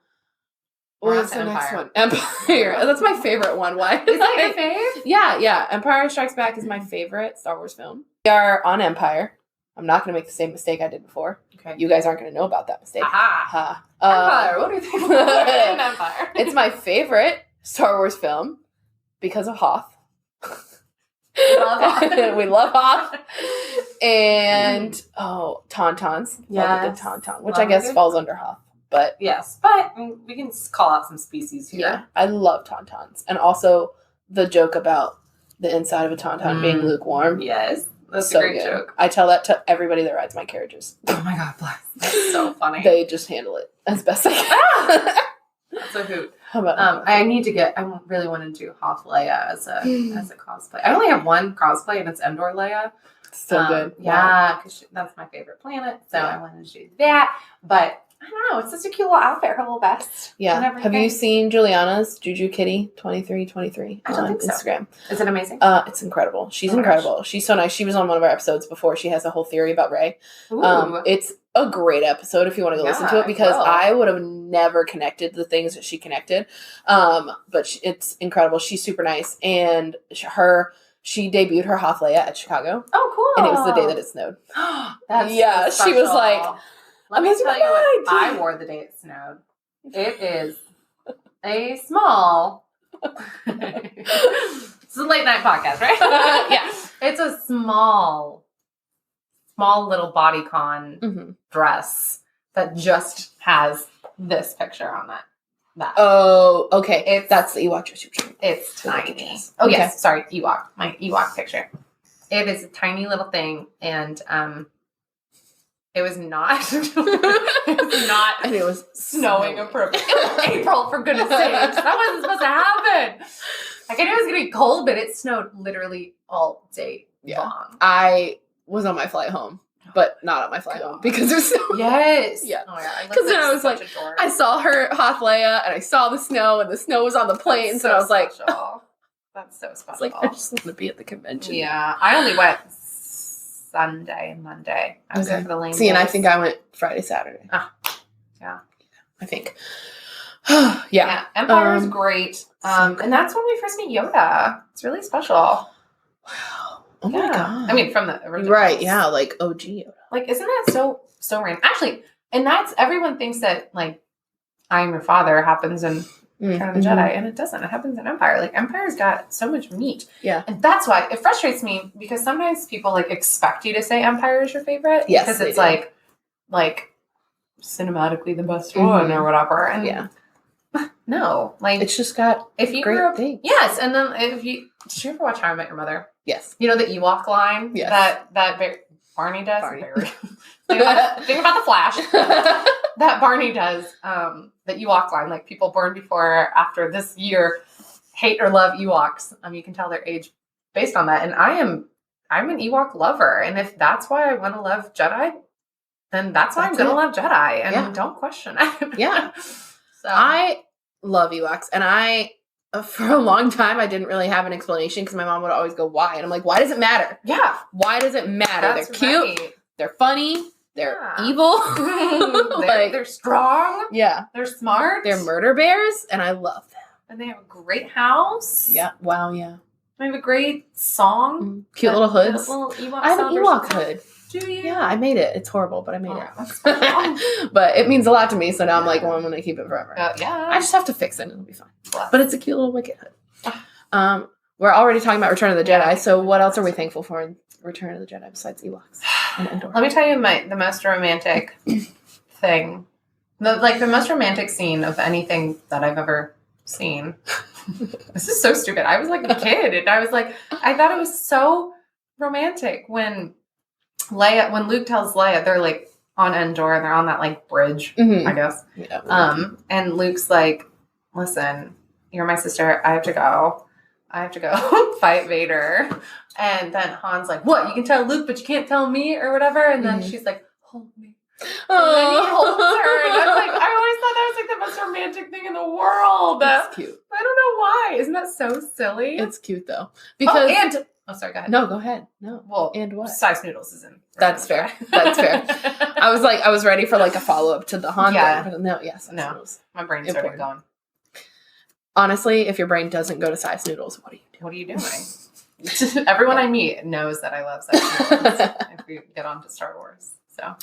E: We're
F: was
E: on
F: the
E: to
F: next
E: Empire.
F: one? Empire. That's my favorite one. Why?
E: Is that your fave?
F: Yeah. Empire Strikes Back is my favorite Star Wars film. We are on Empire. I'm not going to make the same mistake I did before.
E: Okay.
F: You guys aren't going to know about that mistake.
E: Aha.
F: Ha.
E: Empire. What do you think about Empire?
F: It's my favorite Star Wars film because of Hoth.
E: Love Hoth.
F: We love Hoth. And, Tauntauns. Love a good
E: Yes.
F: Tauntaun, which
E: Love
F: I
E: a
F: guess
E: good-
F: falls under Hoth. But
E: Yes, but we can call out some species here.
F: yeah, I love Tauntauns. And also the joke about the inside of a Tauntaun being lukewarm.
E: Yes. That's
F: So
E: a great
F: good.
E: joke.
F: I tell that to everybody that rides my carriages.
E: Oh my God, bless. That's so funny.
F: They just handle it as best I can.
E: That's a hoot.
F: How about
E: I really want to do Hoth Leia as a cosplay. I only have one cosplay and it's Endor Leia.
F: so good? Wow.
E: Yeah, because that's my favorite planet. So
F: Yeah.
E: I wanted to do that. But I don't know. It's such a cute little outfit. Her little vest.
F: Yeah.
E: and
F: Have you
E: everything.
F: seen Juliana's Juju Kitty 2323
E: I don't
F: on
E: think so.
F: Instagram?
E: Is it amazing?
F: It's incredible. She's
E: Oh my
F: incredible. She's so nice. She was on one of our episodes before. She has a whole theory about Rey.
E: Ooh.
F: It's a great episode if you want to go listen to
E: Yeah,
F: it because
E: I will.
F: I would have never connected the things that she connected. But it's incredible. She's super nice. And she debuted her Hoth Leia at Chicago.
E: Oh, cool.
F: And it was the day that it snowed.
E: That's
F: Yeah,
E: so
F: she was
E: special.
F: like,
E: let me
F: losing
E: tell
F: my
E: you what
F: mind.
E: I wore the day it snowed. It is a small. It's a late night podcast, right?
F: Yeah.
E: It's a small little bodycon
F: Mhm.
E: dress that just has this picture on it. That.
F: Oh, okay. That's the Ewok dress you were showing.
E: It's
F: Look at
E: tiny.
F: this.
E: Oh
F: Okay.
E: yes, sorry, Ewok. My Ewok picture. It is a tiny little thing, and it was not. it was not
F: And it was
E: snowing appropriate. It was April, for goodness sakes. That wasn't supposed to happen. Like I knew it was gonna be cold, but it snowed literally all day long.
F: I was on my flight home, but not on my flight home because it was snow.
E: Yes.
F: Yeah.
E: Oh my god.
F: Because then I was like, I saw her Hoth Leia, and I saw the snow, and the snow was on the planes, and I was like,
E: that's so special.
F: it's like I just want to be at the convention.
E: Yeah. I only went Sunday and Monday. I was there for the lane.
F: See, and I
E: days.
F: think I went Friday, Saturday.
E: Yeah.
F: I think.
E: Yeah.
F: yeah.
E: Empire is great.
F: so good.
E: And that's when we first meet Yoda. It's really special.
F: Wow. Oh my
E: Yeah.
F: god.
E: I mean, from the original.
F: right? Yeah, like OG Yoda.
E: Like, isn't that so random? Actually, and that's everyone thinks that like I Am Your Father happens in Return of the
F: Mhm.
E: Jedi, and it doesn't. It happens in Empire. Like Empire's got so much meat.
F: Yeah.
E: And that's why it frustrates me because sometimes people like expect you to say Empire is your favorite.
F: Yes,
E: Because
F: they
E: it's
F: do.
E: like cinematically the best one
F: Mhm.
E: or whatever. And
F: Yeah.
E: no, like
F: It's just got
E: if you
F: great
E: grew up,
F: things.
E: yes, and then if you did you ever watch How I Met Your Mother?
F: Yes.
E: You know the Ewok line
F: Yes.
E: that Barney does.
F: Barney.
E: Think about the Flash. That Barney does. The Ewok line, like people born before or after this year hate or love Ewoks. You can tell their age based on that. And I'm an Ewok lover, and if that's why I want to love Jedi, then that's why I'm
F: That's
E: gonna
F: it.
E: love Jedi, and
F: Yeah.
E: don't question it.
F: Yeah.
E: So
F: I love Ewoks, and for a long time, I didn't really have an explanation because my mom would always go, "Why?" And I'm like, "Why does it matter?
E: yeah,
F: Why does it matter?
E: that's
F: They're cute.
E: right.
F: They're funny. They're
E: Yeah.
F: evil.
E: They're strong.
F: Yeah,
E: They're smart.
F: they're murder bears, and I love them.
E: and they have a great house.
F: Yeah. Wow. Yeah.
E: They have a great song.
F: Cute little hoods.
E: Little Ewok
F: I have an
E: celebration
F: Ewok
E: song.
F: hood.
E: Do you?
F: Yeah, I made it. It's horrible, but I made
E: Oh,
F: it.
E: that's special.
F: But it means a lot to me, so now I'm like, well, I'm going to keep it forever.
E: Yeah.
F: I just have to fix it, and it'll be fine. But it's a cute little wicked hood. we're already talking about Return of the Jedi. So what else are we thankful for in Return of the Jedi besides Ewoks and Endor?
E: Let me tell you the most romantic thing. The most romantic scene of anything that I've ever seen. This is so stupid. I was like a kid, and I thought it was so romantic when Luke tells Leia they're like on Endor and they're on that like bridge, I guess.
F: Yeah.
E: And Luke's like, "Listen, you're my sister. I have to go fight Vader." And then Han's like, "What? You can tell Luke, but you can't tell me," or whatever. And then she's like, "Hold me." And then he holds her, and I'm like, I always thought that was like the most romantic thing in the world.
F: That's cute.
E: I don't know why. Isn't that so silly?
F: It's cute though. Because
E: sorry, go ahead.
F: No, go ahead. No.
E: Well,
F: and what?
E: Sy Snootles is in.
F: That's fair. That's fair. I was ready for like a follow up to the Han thing, but no, yes.
E: No. My brain started going.
F: Honestly, if your brain doesn't go to Sy Snootles,
E: what are you doing? Everyone I meet knows that I love Sy Snootles if we get on to Star Wars. So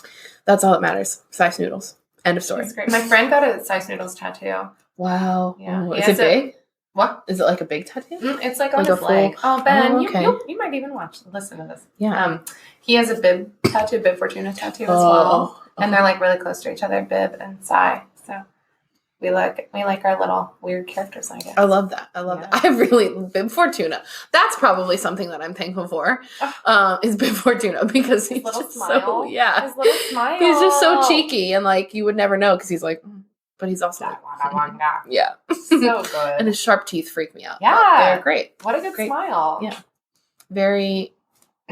F: that's all that matters. Sy Snootles. End of story.
E: She's great. My friend got a Sy Snootles tattoo.
F: Wow.
E: Yeah.
F: Oh, is it big?
E: What?
F: Is it like a big tattoo?
E: It's like on his leg. Oh, Ben,
F: okay.
E: you might even listen to this.
F: Yeah.
E: He has a Bib Fortuna tattoo as well. And they're like really close to each other, Bib and Sy. So we like our little weird characters, I guess.
F: I love that. I really Bib Fortuna. That's probably something that I'm thankful for. Is Bib Fortuna because he's
E: little
F: just
E: smile.
F: His little
E: smile.
F: He's just so cheeky and like you would never know because he's like, but he's also yeah,
E: so good.
F: And his sharp teeth freak me out.
E: Yeah,
F: they're great.
E: What a good smile.
F: Yeah, very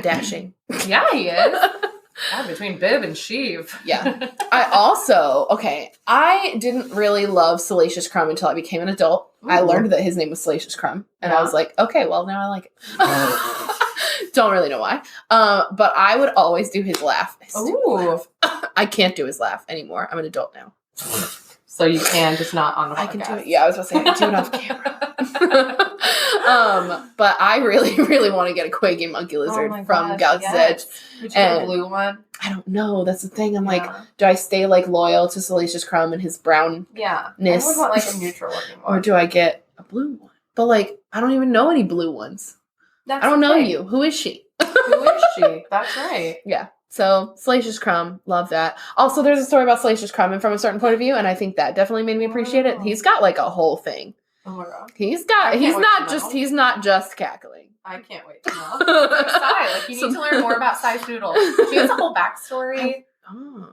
F: dashing.
E: Yeah, he is. Yeah, between Bib and Sheev.
F: Yeah. I didn't really love Salacious Crumb until I became an adult. Ooh. I learned that his name was Salacious Crumb. And I was like, okay, well, now I like it. Don't really know why. But I would always do his laugh. Laugh. I can't do his laugh anymore. I'm an adult now.
E: So you can, just not on the podcast.
F: I can do it. Yeah, I was about to say, I can do it off camera. But I really, really want to get a Quaggy Monkey Lizard from Galaxy's Edge.
E: Would you get a blue one?
F: I don't know. That's the thing. I'm like, do I stay like loyal to Salacious Crumb and his brownness?
E: Yeah. I would want like a neutral looking one.
F: Or do I get a blue one? But like, I don't even know any blue ones. I don't know you. Who is she?
E: Who is she? That's right.
F: Yeah. So, Salacious Crumb, love that. Also, there's a story about Salacious Crumb and from a certain point of view, and I think that definitely made me appreciate it. He's got like a whole thing.
E: Oh my god.
F: He's not just cackling.
E: I can't wait to know. Like Sy, like you need to learn more about Sy Snootle. She has a whole backstory.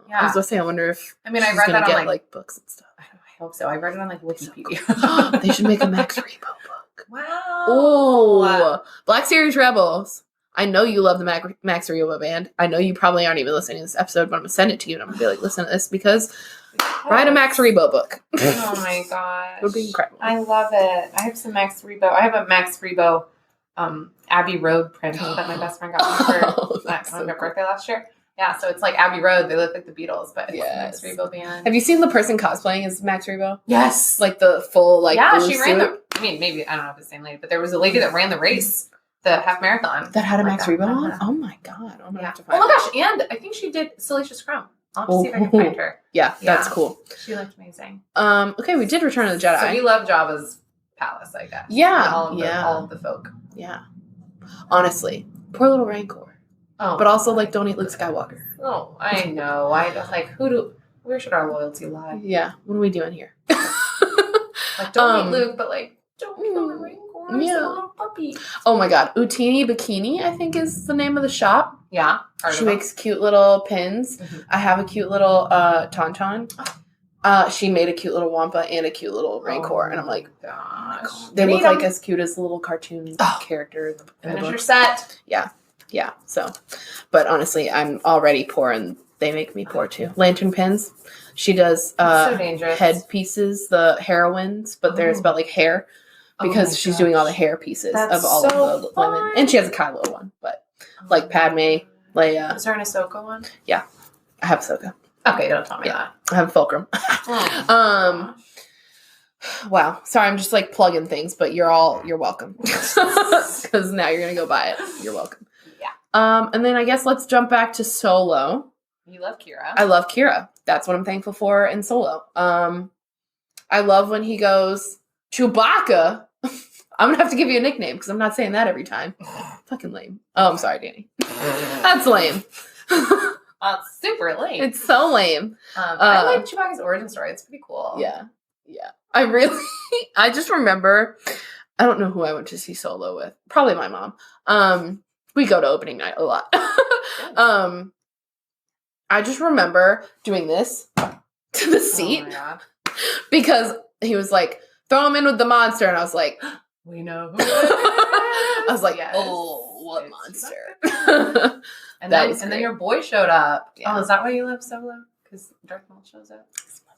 F: Yeah. I was gonna say, I wonder if
E: I read that on
F: like books and stuff.
E: I hope so. I read it on like Wikipedia.
F: They should make a Max Rebo book.
E: Wow.
F: Oh, Black Series Rebels. I know you love the Max Rebo band. I know you probably aren't even listening to this episode, but I'm gonna send it to you and I'm gonna be like, listen to this because write a Max Rebo book.
E: Oh my gosh.
F: It would be incredible.
E: I love it. I have some Max Rebo. I have a Max Rebo Abbey Road print that my best friend got me for on their birthday last year. Yeah, so it's like Abbey Road. They look like the Beatles, but it's Max Rebo band.
F: Have you seen the person cosplaying as Max Rebo?
E: Yes.
F: Like the full blue
E: she ran
F: suit?
E: maybe, I don't know if it's the same lady, but there was a lady that ran the race. The half marathon.
F: That had a Max Rebo on? Oh my god. I'm gonna have to find
E: her. Gosh, and I think she did Salacious Crumb. I'll have to see if I can find her.
F: Yeah, that's cool.
E: She looked amazing.
F: Okay, we did Return of the Jedi.
E: So we love Jabba's palace, I guess.
F: Yeah.
E: All of the folk.
F: Yeah. Honestly. Poor little Rancor.
E: Oh.
F: But also like don't eat Luke Skywalker.
E: Oh, I know. I was like, where should our loyalty lie?
F: Yeah. What are we doing here?
E: Like don't eat Luke, but like don't kill the Rancor. Yeah. Puppy.
F: Oh my god. Utini Bikini, I think is the name of the shop.
E: Yeah.
F: She makes cute little pins. Mm-hmm. I have a cute little Tauntaun. She made a cute little Wampa and a cute little Rancor. And I'm like, gosh. They look like as cute as the little cartoon character in the
E: Finish
F: book.
E: Your set.
F: Yeah. Yeah. So, but honestly, I'm already poor and they make me poor too. Lantern pins. She does
E: so dangerous.
F: Headpieces, the heroines, but there's about like hair. Because she's doing all the hair pieces of all of the women. And she has a Kylo one, but like Padme, Leia.
E: Is there an Ahsoka one?
F: Yeah. I have Ahsoka.
E: Okay, don't tell me that.
F: I have Fulcrum. Wow. Sorry, I'm just like plugging things, but you're welcome. Because now you're gonna go buy it. You're welcome.
E: Yeah.
F: And then I guess let's jump back to Solo.
E: You love Kira.
F: I love Kira. That's what I'm thankful for in Solo. I love when he goes, Chewbacca. I'm gonna have to give you a nickname because I'm not saying that every time. Fucking lame. Oh, I'm sorry, Danny. That's lame.
E: That's super lame.
F: It's so lame.
E: I like Chewbacca's origin story. It's pretty cool.
F: Yeah. I just remember, I don't know who I went to see Solo with. Probably my mom. We go to opening night a lot. I just remember doing this to the seat
E: Oh my God.
F: because he was like, throw him in with the monster. And I was like,
E: We know who
F: I was like,
E: Yes.
F: oh, what
E: It's
F: monster?
E: And
F: That
E: then
F: was
E: and
F: great.
E: then your boy showed up.
F: Yeah.
E: Oh, is that why you love Solo? Because Darth Maul shows up. It's my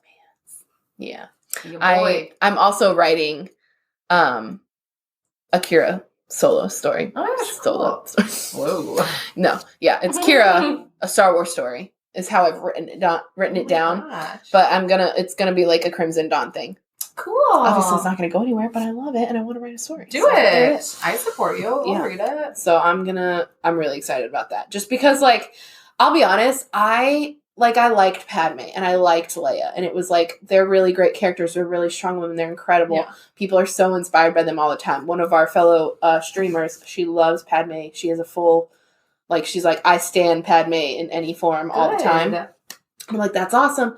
F: Yeah.
E: man. Your boy.
F: I'm also writing Akira Solo story.
E: Oh, that's
F: Solo
E: cool.
F: story.
E: Whoa.
F: No, yeah, it's Kira, a Star Wars story is how I've written it down.
E: Gosh.
F: But it's gonna be like a Crimson Dawn thing.
E: Cool.
F: Obviously, it's not gonna go anywhere, but I love it and I want to write a story.
E: Do
F: So there
E: it.
F: is.
E: I support you. I'll
F: Yeah.
E: read it.
F: So I'm really excited about that. Just because, like, I'll be honest, I liked Padme and I liked Leia, and it was like they're really great characters. They're really strong women. They're incredible.
E: Yeah.
F: People are so inspired by them all the time. One of our fellow streamers, she loves Padme. She has a full, like, she's like, I stan Padme in any form all the time.
E: Good.
F: I'm like, that's awesome.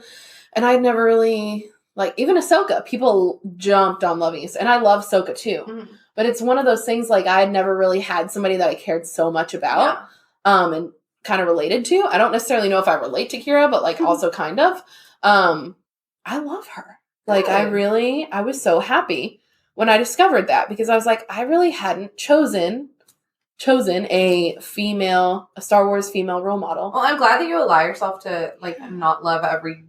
F: And I'd never really, like, even Ahsoka, people jumped on loving it. And I love Ahsoka too.
E: Mhm.
F: But it's one of those things, like, I had never really had somebody that I cared so much about. And kind of related to. I don't necessarily know if I relate to Kira, but like also kind of. I love her. Like,
E: Good.
F: I was so happy when I discovered that, because I was like, I really hadn't chosen a Star Wars female role model.
E: Well, I'm glad that you allow yourself to like not love every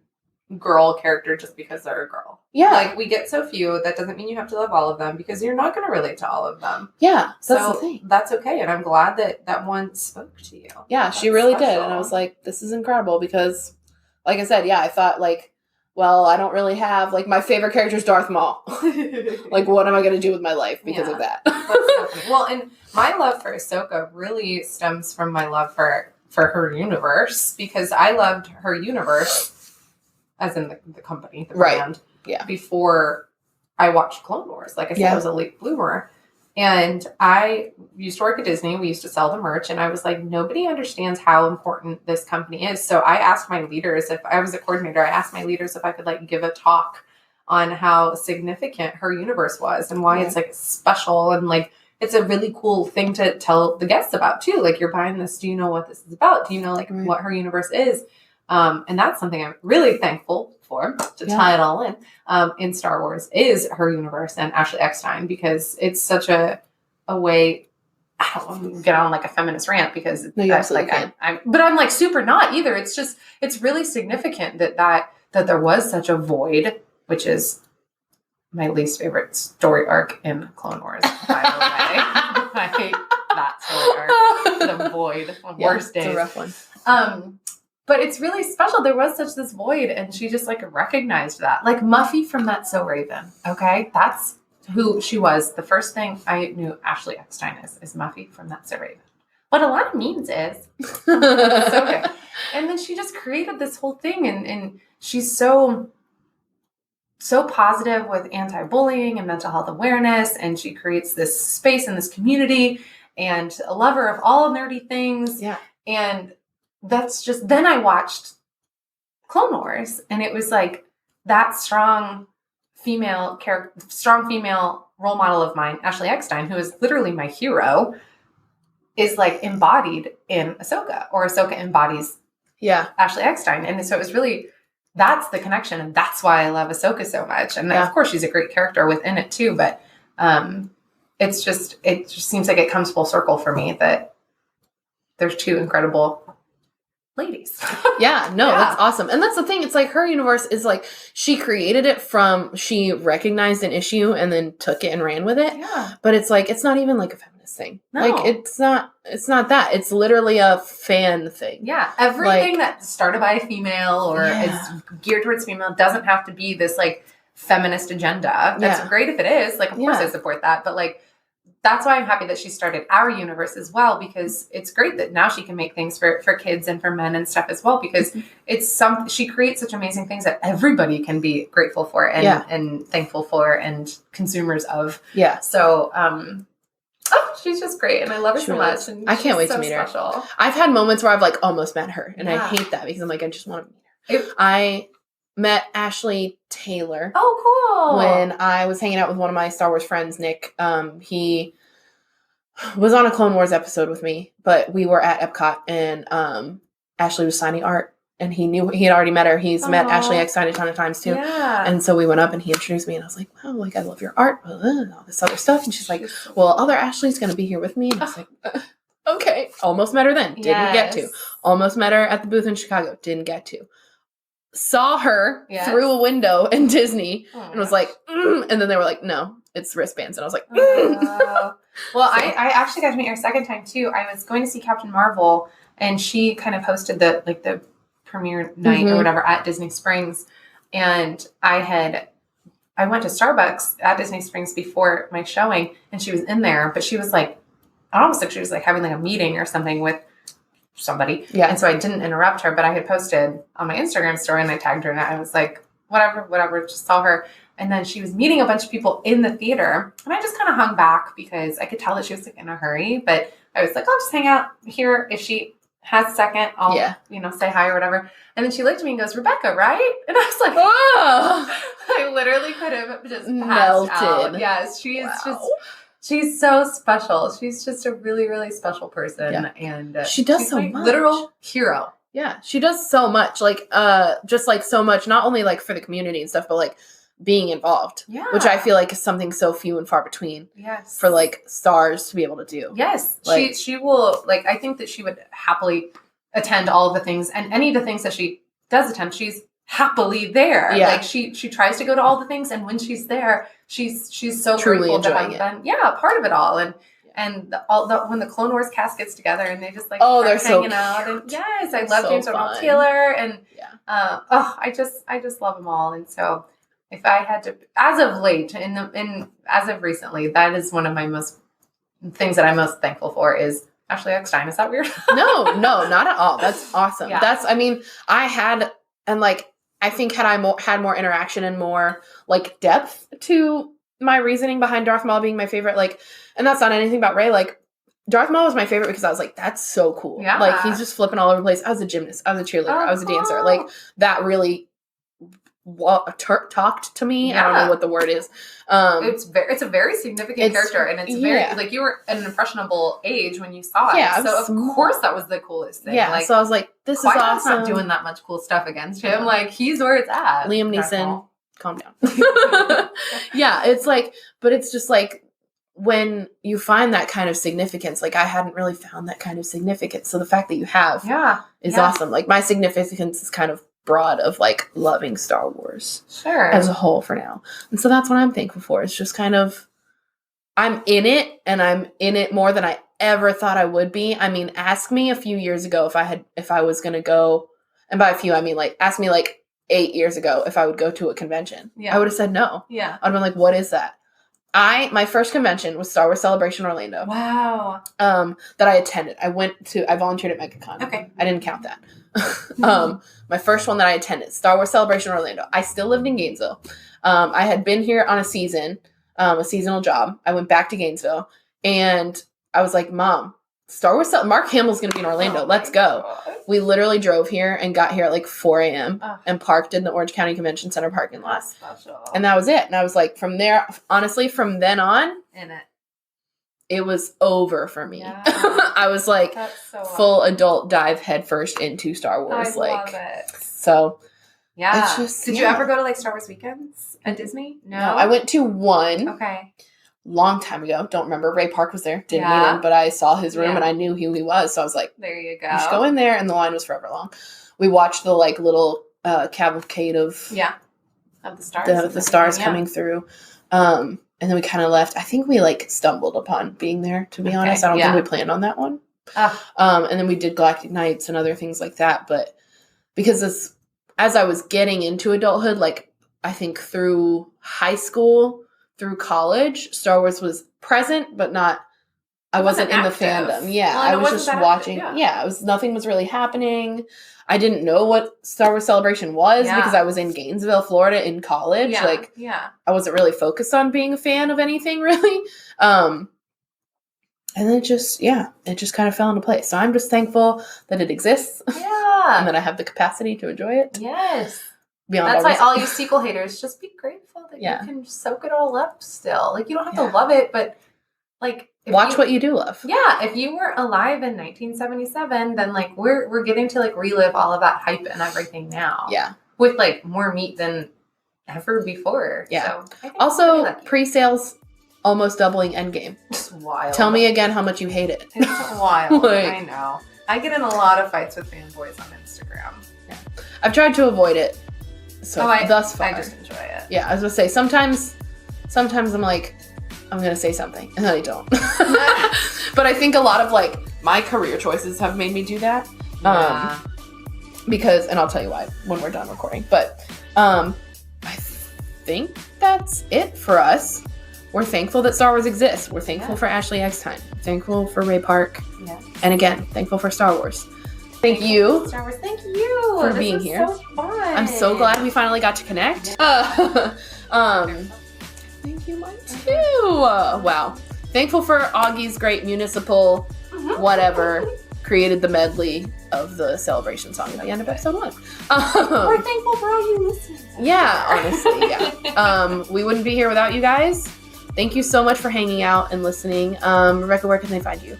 E: girl character just because they're a girl.
F: Yeah.
E: Like, we get so few. That doesn't mean you have to love all of them, because you're not going to relate to all of them.
F: Yeah, that's
E: So
F: the thing.
E: that's okay. And I'm glad that one spoke to you.
F: Yeah, she
E: That's
F: really did.
E: special.
F: And I was like, this is incredible, because, like I said, yeah, I thought, like, well, I don't really have, like, my favorite character is Darth Maul. Like, what am I going to do with my life because of that?
E: That's definitely- well, and my love for Ahsoka really stems from my love for her universe, because I loved her universe, as in the company, the
F: Right.
E: brand,
F: Yeah.
E: before I watched Clone Wars. Like I said,
F: Yeah.
E: I was a late bloomer. And I used to work at Disney. We used to sell the merch. And I was like, nobody understands how important this company is. So I asked my leaders, if I was a coordinator, I asked my leaders if I could like give a talk on how significant her universe was and why it's like special. And like, it's a really cool thing to tell the guests about too. Like, you're buying this. Do you know what this is about? Do you know like what her universe is? And that's something I'm really thankful for, to tie it all in Star Wars, is her universe and Ashley Eckstein, because it's such a way. I don't want to get on like a feminist rant, because
F: No, you absolutely
E: like but I'm like super not either. It's just, it's really significant that there was such a void, which is my least favorite story arc in Clone Wars, by the way. I hate that story arc, the void, worst days.
F: It's a rough one.
E: But it's really special. There was such this void, and she just like recognized that. Like Muffy from That's So Raven. Okay, that's who she was. The first thing I knew Ashley Eckstein is Muffy from That's So Raven. What a lot of memes is. So good. And then she just created this whole thing, and she's so positive with anti-bullying and mental health awareness, and she creates this space in this community, and a lover of all nerdy things.
F: Yeah.
E: And that's just, then I watched Clone Wars, and it was like that strong female role model of mine, Ashley Eckstein, who is literally my hero, is like embodied in Ahsoka, or Ahsoka embodies Ashley Eckstein. And so it was really, that's the connection. And that's why I love Ahsoka so much. And of course she's a great character within it too, but it just seems like it comes full circle for me that there's two incredible ladies.
F: That's awesome. And that's the thing. It's like her universe is like, she created it she recognized an issue and then took it and ran with it.
E: Yeah.
F: But it's like, it's not even like a feminist thing.
E: No.
F: Like, it's not that. It's literally a fan thing.
E: Yeah. Everything that's started by a female or is geared towards female doesn't have to be this like feminist agenda. That's great if it is. Like, of course I support that. But like, that's why I'm happy that she started our universe as well, because it's great that now she can make things for kids and for men and stuff as well, because she creates such amazing things that everybody can be grateful for and thankful for and consumers of.
F: Yeah.
E: So, she's just great, and I love her so much. And
F: I can't wait
E: so
F: to meet
E: special.
F: her. I've had moments where I've like almost met her, and I hate that because I'm like, I just want to meet her. I met Ashley Taylor.
E: Oh, cool.
F: When I was hanging out with one of my Star Wars friends, Nick. He was on a Clone Wars episode with me, but we were at Epcot, and Ashley was signing art, and he knew he had already met her. He's met Ashley X a ton of times too.
E: Yeah.
F: And so we went up and he introduced me, and I was like, wow, like I love your art, and all this other stuff. And she's like, well, other Ashley's going to be here with me. And I was like, okay. Almost met her then. Didn't get to. Almost met her at the booth in Chicago. Didn't get to. Saw her through a window in Disney and was like, and then they were like, no, it's wristbands. And I was like,
E: Well, so. I actually got to meet her a second time too. I was going to see Captain Marvel, and she kind of hosted the premiere night or whatever at Disney Springs. And I went to Starbucks at Disney Springs before my showing, and she was in there, but she was like, I almost think she was like having like a meeting or something with somebody. Yeah. And so I didn't interrupt her, but I had posted on my Instagram story and I tagged her, and I was like, whatever, just saw her. And then she was meeting a bunch of people in the theater, and I just kind of hung back because I could tell that she was like in a hurry, but I was like, I'll just hang out here. If she has a second, I'll, say hi or whatever. And then she looked at me and goes, Rebecca, right? And I was like, oh, I literally could have just melted out. Yes. She is she's so special. She's just a really, really special person. Yeah. And
F: she does so much.
E: Literal hero.
F: Yeah. She does so much, just like so much, not only like for the community and stuff, but like being involved, which I feel like is something so few and far between for like stars to be able to do.
E: Yes. Like, she will, like, I think that she would happily attend all of the things, and any of the things that she does attend, she's happily there. Yeah. Like she tries to go to all the things, and when she's there, she's so truly grateful to have been part of it all. And when the Clone Wars cast gets together and they just like
F: they're
E: hanging
F: so
E: out, and I love James Earl Taylor, and I just love them all. And so if I had to, as of late, as of recently, that is one of my things that I'm most thankful for is Ashley Eckstein. Is that weird?
F: No, not at all. That's awesome. Yeah. I think had I had more interaction and more like depth to my reasoning behind Darth Maul being my favorite, like, and that's not anything about Rey, like, Darth Maul was my favorite because I was like, that's so cool. Yeah. Like, he's just flipping all over the place. I was a gymnast. I was a cheerleader. I was a dancer. Like, that really talked to me. I don't know what the word is.
E: It's a very significant character, and it's very like you were at an impressionable age when you saw it. Yeah, so of course that was the coolest thing. Yeah, like, so I was like, this is awesome. Not doing that much cool stuff against him. Like, he's where it's at.
F: Liam Neeson, calm down. Yeah, it's like, but it's just like when you find that kind of significance, like I hadn't really found that kind of significance. So the fact that you have is awesome. Like my significance is kind of broad of like loving Star Wars as a whole for now. And so that's what I'm thankful for. It's just kind of, I'm in it, and I'm in it more than I ever thought I would be. I mean, ask me a few years ago if I was going to go, and by a few, I mean like, ask me like 8 years ago if I would go to a convention. Yeah. I would have said no. Yeah. I'd have been like, what is that? My first convention was Star Wars Celebration Orlando. Wow. That I attended. I volunteered at MegaCon. Okay. I didn't count that. My first one that I attended, Star Wars Celebration Orlando. I still lived in Gainesville. I had been here on a seasonal job. I went back to Gainesville, and I was like, Mom, Star Wars, Mark Hamill's going to be in Orlando. Let's go. God. We literally drove here and got here at like 4 a.m. And parked in the Orange County Convention Center parking lot. And that was it. And I was like, from there, honestly, from then on, it was over for me. Yeah. I was like full adult dive headfirst into Star Wars. I love it. So yeah. It's just,
E: Did you ever go to like Star Wars weekends at Disney?
F: No, I went to one. Okay. Long time ago. Don't remember. Ray Park was there. Didn't meet him, but I saw his room and I knew who he was. So I was like, there you go. You should go in there. And the line was forever long. We watched the like little cavalcade of the stars. The stars coming through. And then we kind of left. I think we like stumbled upon being there, to be honest. I don't think we planned on that one. And then we did Galactic Nights and other things like that. But because as I was getting into adulthood, like I think through high school, through college, Star Wars was present, but not. I wasn't in the
E: active.
F: fandom. Yeah,
E: Well,
F: I
E: it
F: was
E: wasn't
F: just
E: that
F: watching.
E: active,
F: Yeah, it was nothing was really happening. I didn't know what Star Wars Celebration was because I was in Gainesville, Florida, in college.
E: Yeah.
F: Like,
E: yeah.
F: I wasn't really focused on being a fan of anything, really. And then it just kind of fell into place. So I'm just thankful that it exists
E: Yeah.
F: and that I have the capacity to enjoy it.
E: Yes.
F: Beyond
E: That's why
F: reason.
E: all you sequel haters, just be grateful that
F: Yeah.
E: you can soak it all up still. Like, you don't have
F: Yeah.
E: to love it, but like,
F: watch what you do love.
E: Yeah, if you were alive in 1977, then like we're getting to like relive all of that hype and everything now.
F: Yeah.
E: With like more meat than ever before.
F: Yeah.
E: So, I think
F: Also,
E: it's
F: pre-sales almost doubling Endgame.
E: just wild.
F: Tell me again how much you hate it.
E: It's wild.
F: Like-
E: I know. I get in a lot of fights with fanboys on Instagram.
F: I've tried to avoid it. So thus far.
E: I just enjoy it.
F: Yeah, I was gonna say sometimes I'm like, I'm gonna say something, and then I don't. But I think a lot of like my career choices have made me do that.
E: Yeah.
F: Because, and I'll tell you why when we're done recording. But I think that's it for us. We're thankful that Star Wars exists. We're thankful for Ashley Eckstein. Thankful for Ray Park.
E: Yeah.
F: And again, thankful for Star Wars. Thank you
E: Star Wars. Thank you
F: for
E: This
F: being
E: was
F: here.
E: So fun.
F: I'm so glad we finally got to connect. Thank you, mine too. Wow. Thankful for Augie's great municipal whatever created the medley of the celebration song at the end of episode 1.
E: We're thankful for all you listeners.
F: Yeah, honestly, yeah. We wouldn't be here without you guys. Thank you so much for hanging out and listening. Rebecca, where can they find you?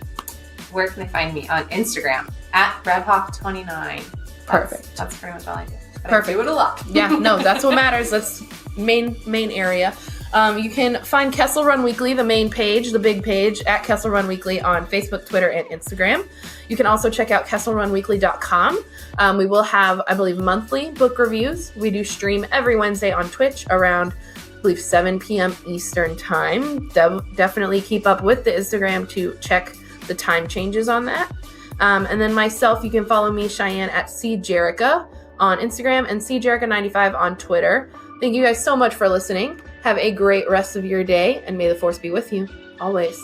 E: Where can they find me? On Instagram at redhawk29.
F: Perfect.
E: That's pretty much all I do. But
F: Perfect.
E: I do it a lot.
F: Yeah, no, that's what matters. That's main area. You can find Kessel Run Weekly, the main page, the big page, at Kessel Run Weekly on Facebook, Twitter, and Instagram. You can also check out kesselrunweekly.com. We will have, I believe, monthly book reviews. We do stream every Wednesday on Twitch around, I believe, 7 p.m. Eastern time. Definitely keep up with the Instagram to check the time changes on that. And then myself, you can follow me, Cheyenne, at CJerica on Instagram and CJerica95 on Twitter. Thank you guys so much for listening. Have a great rest of your day, and may the Force be with you always.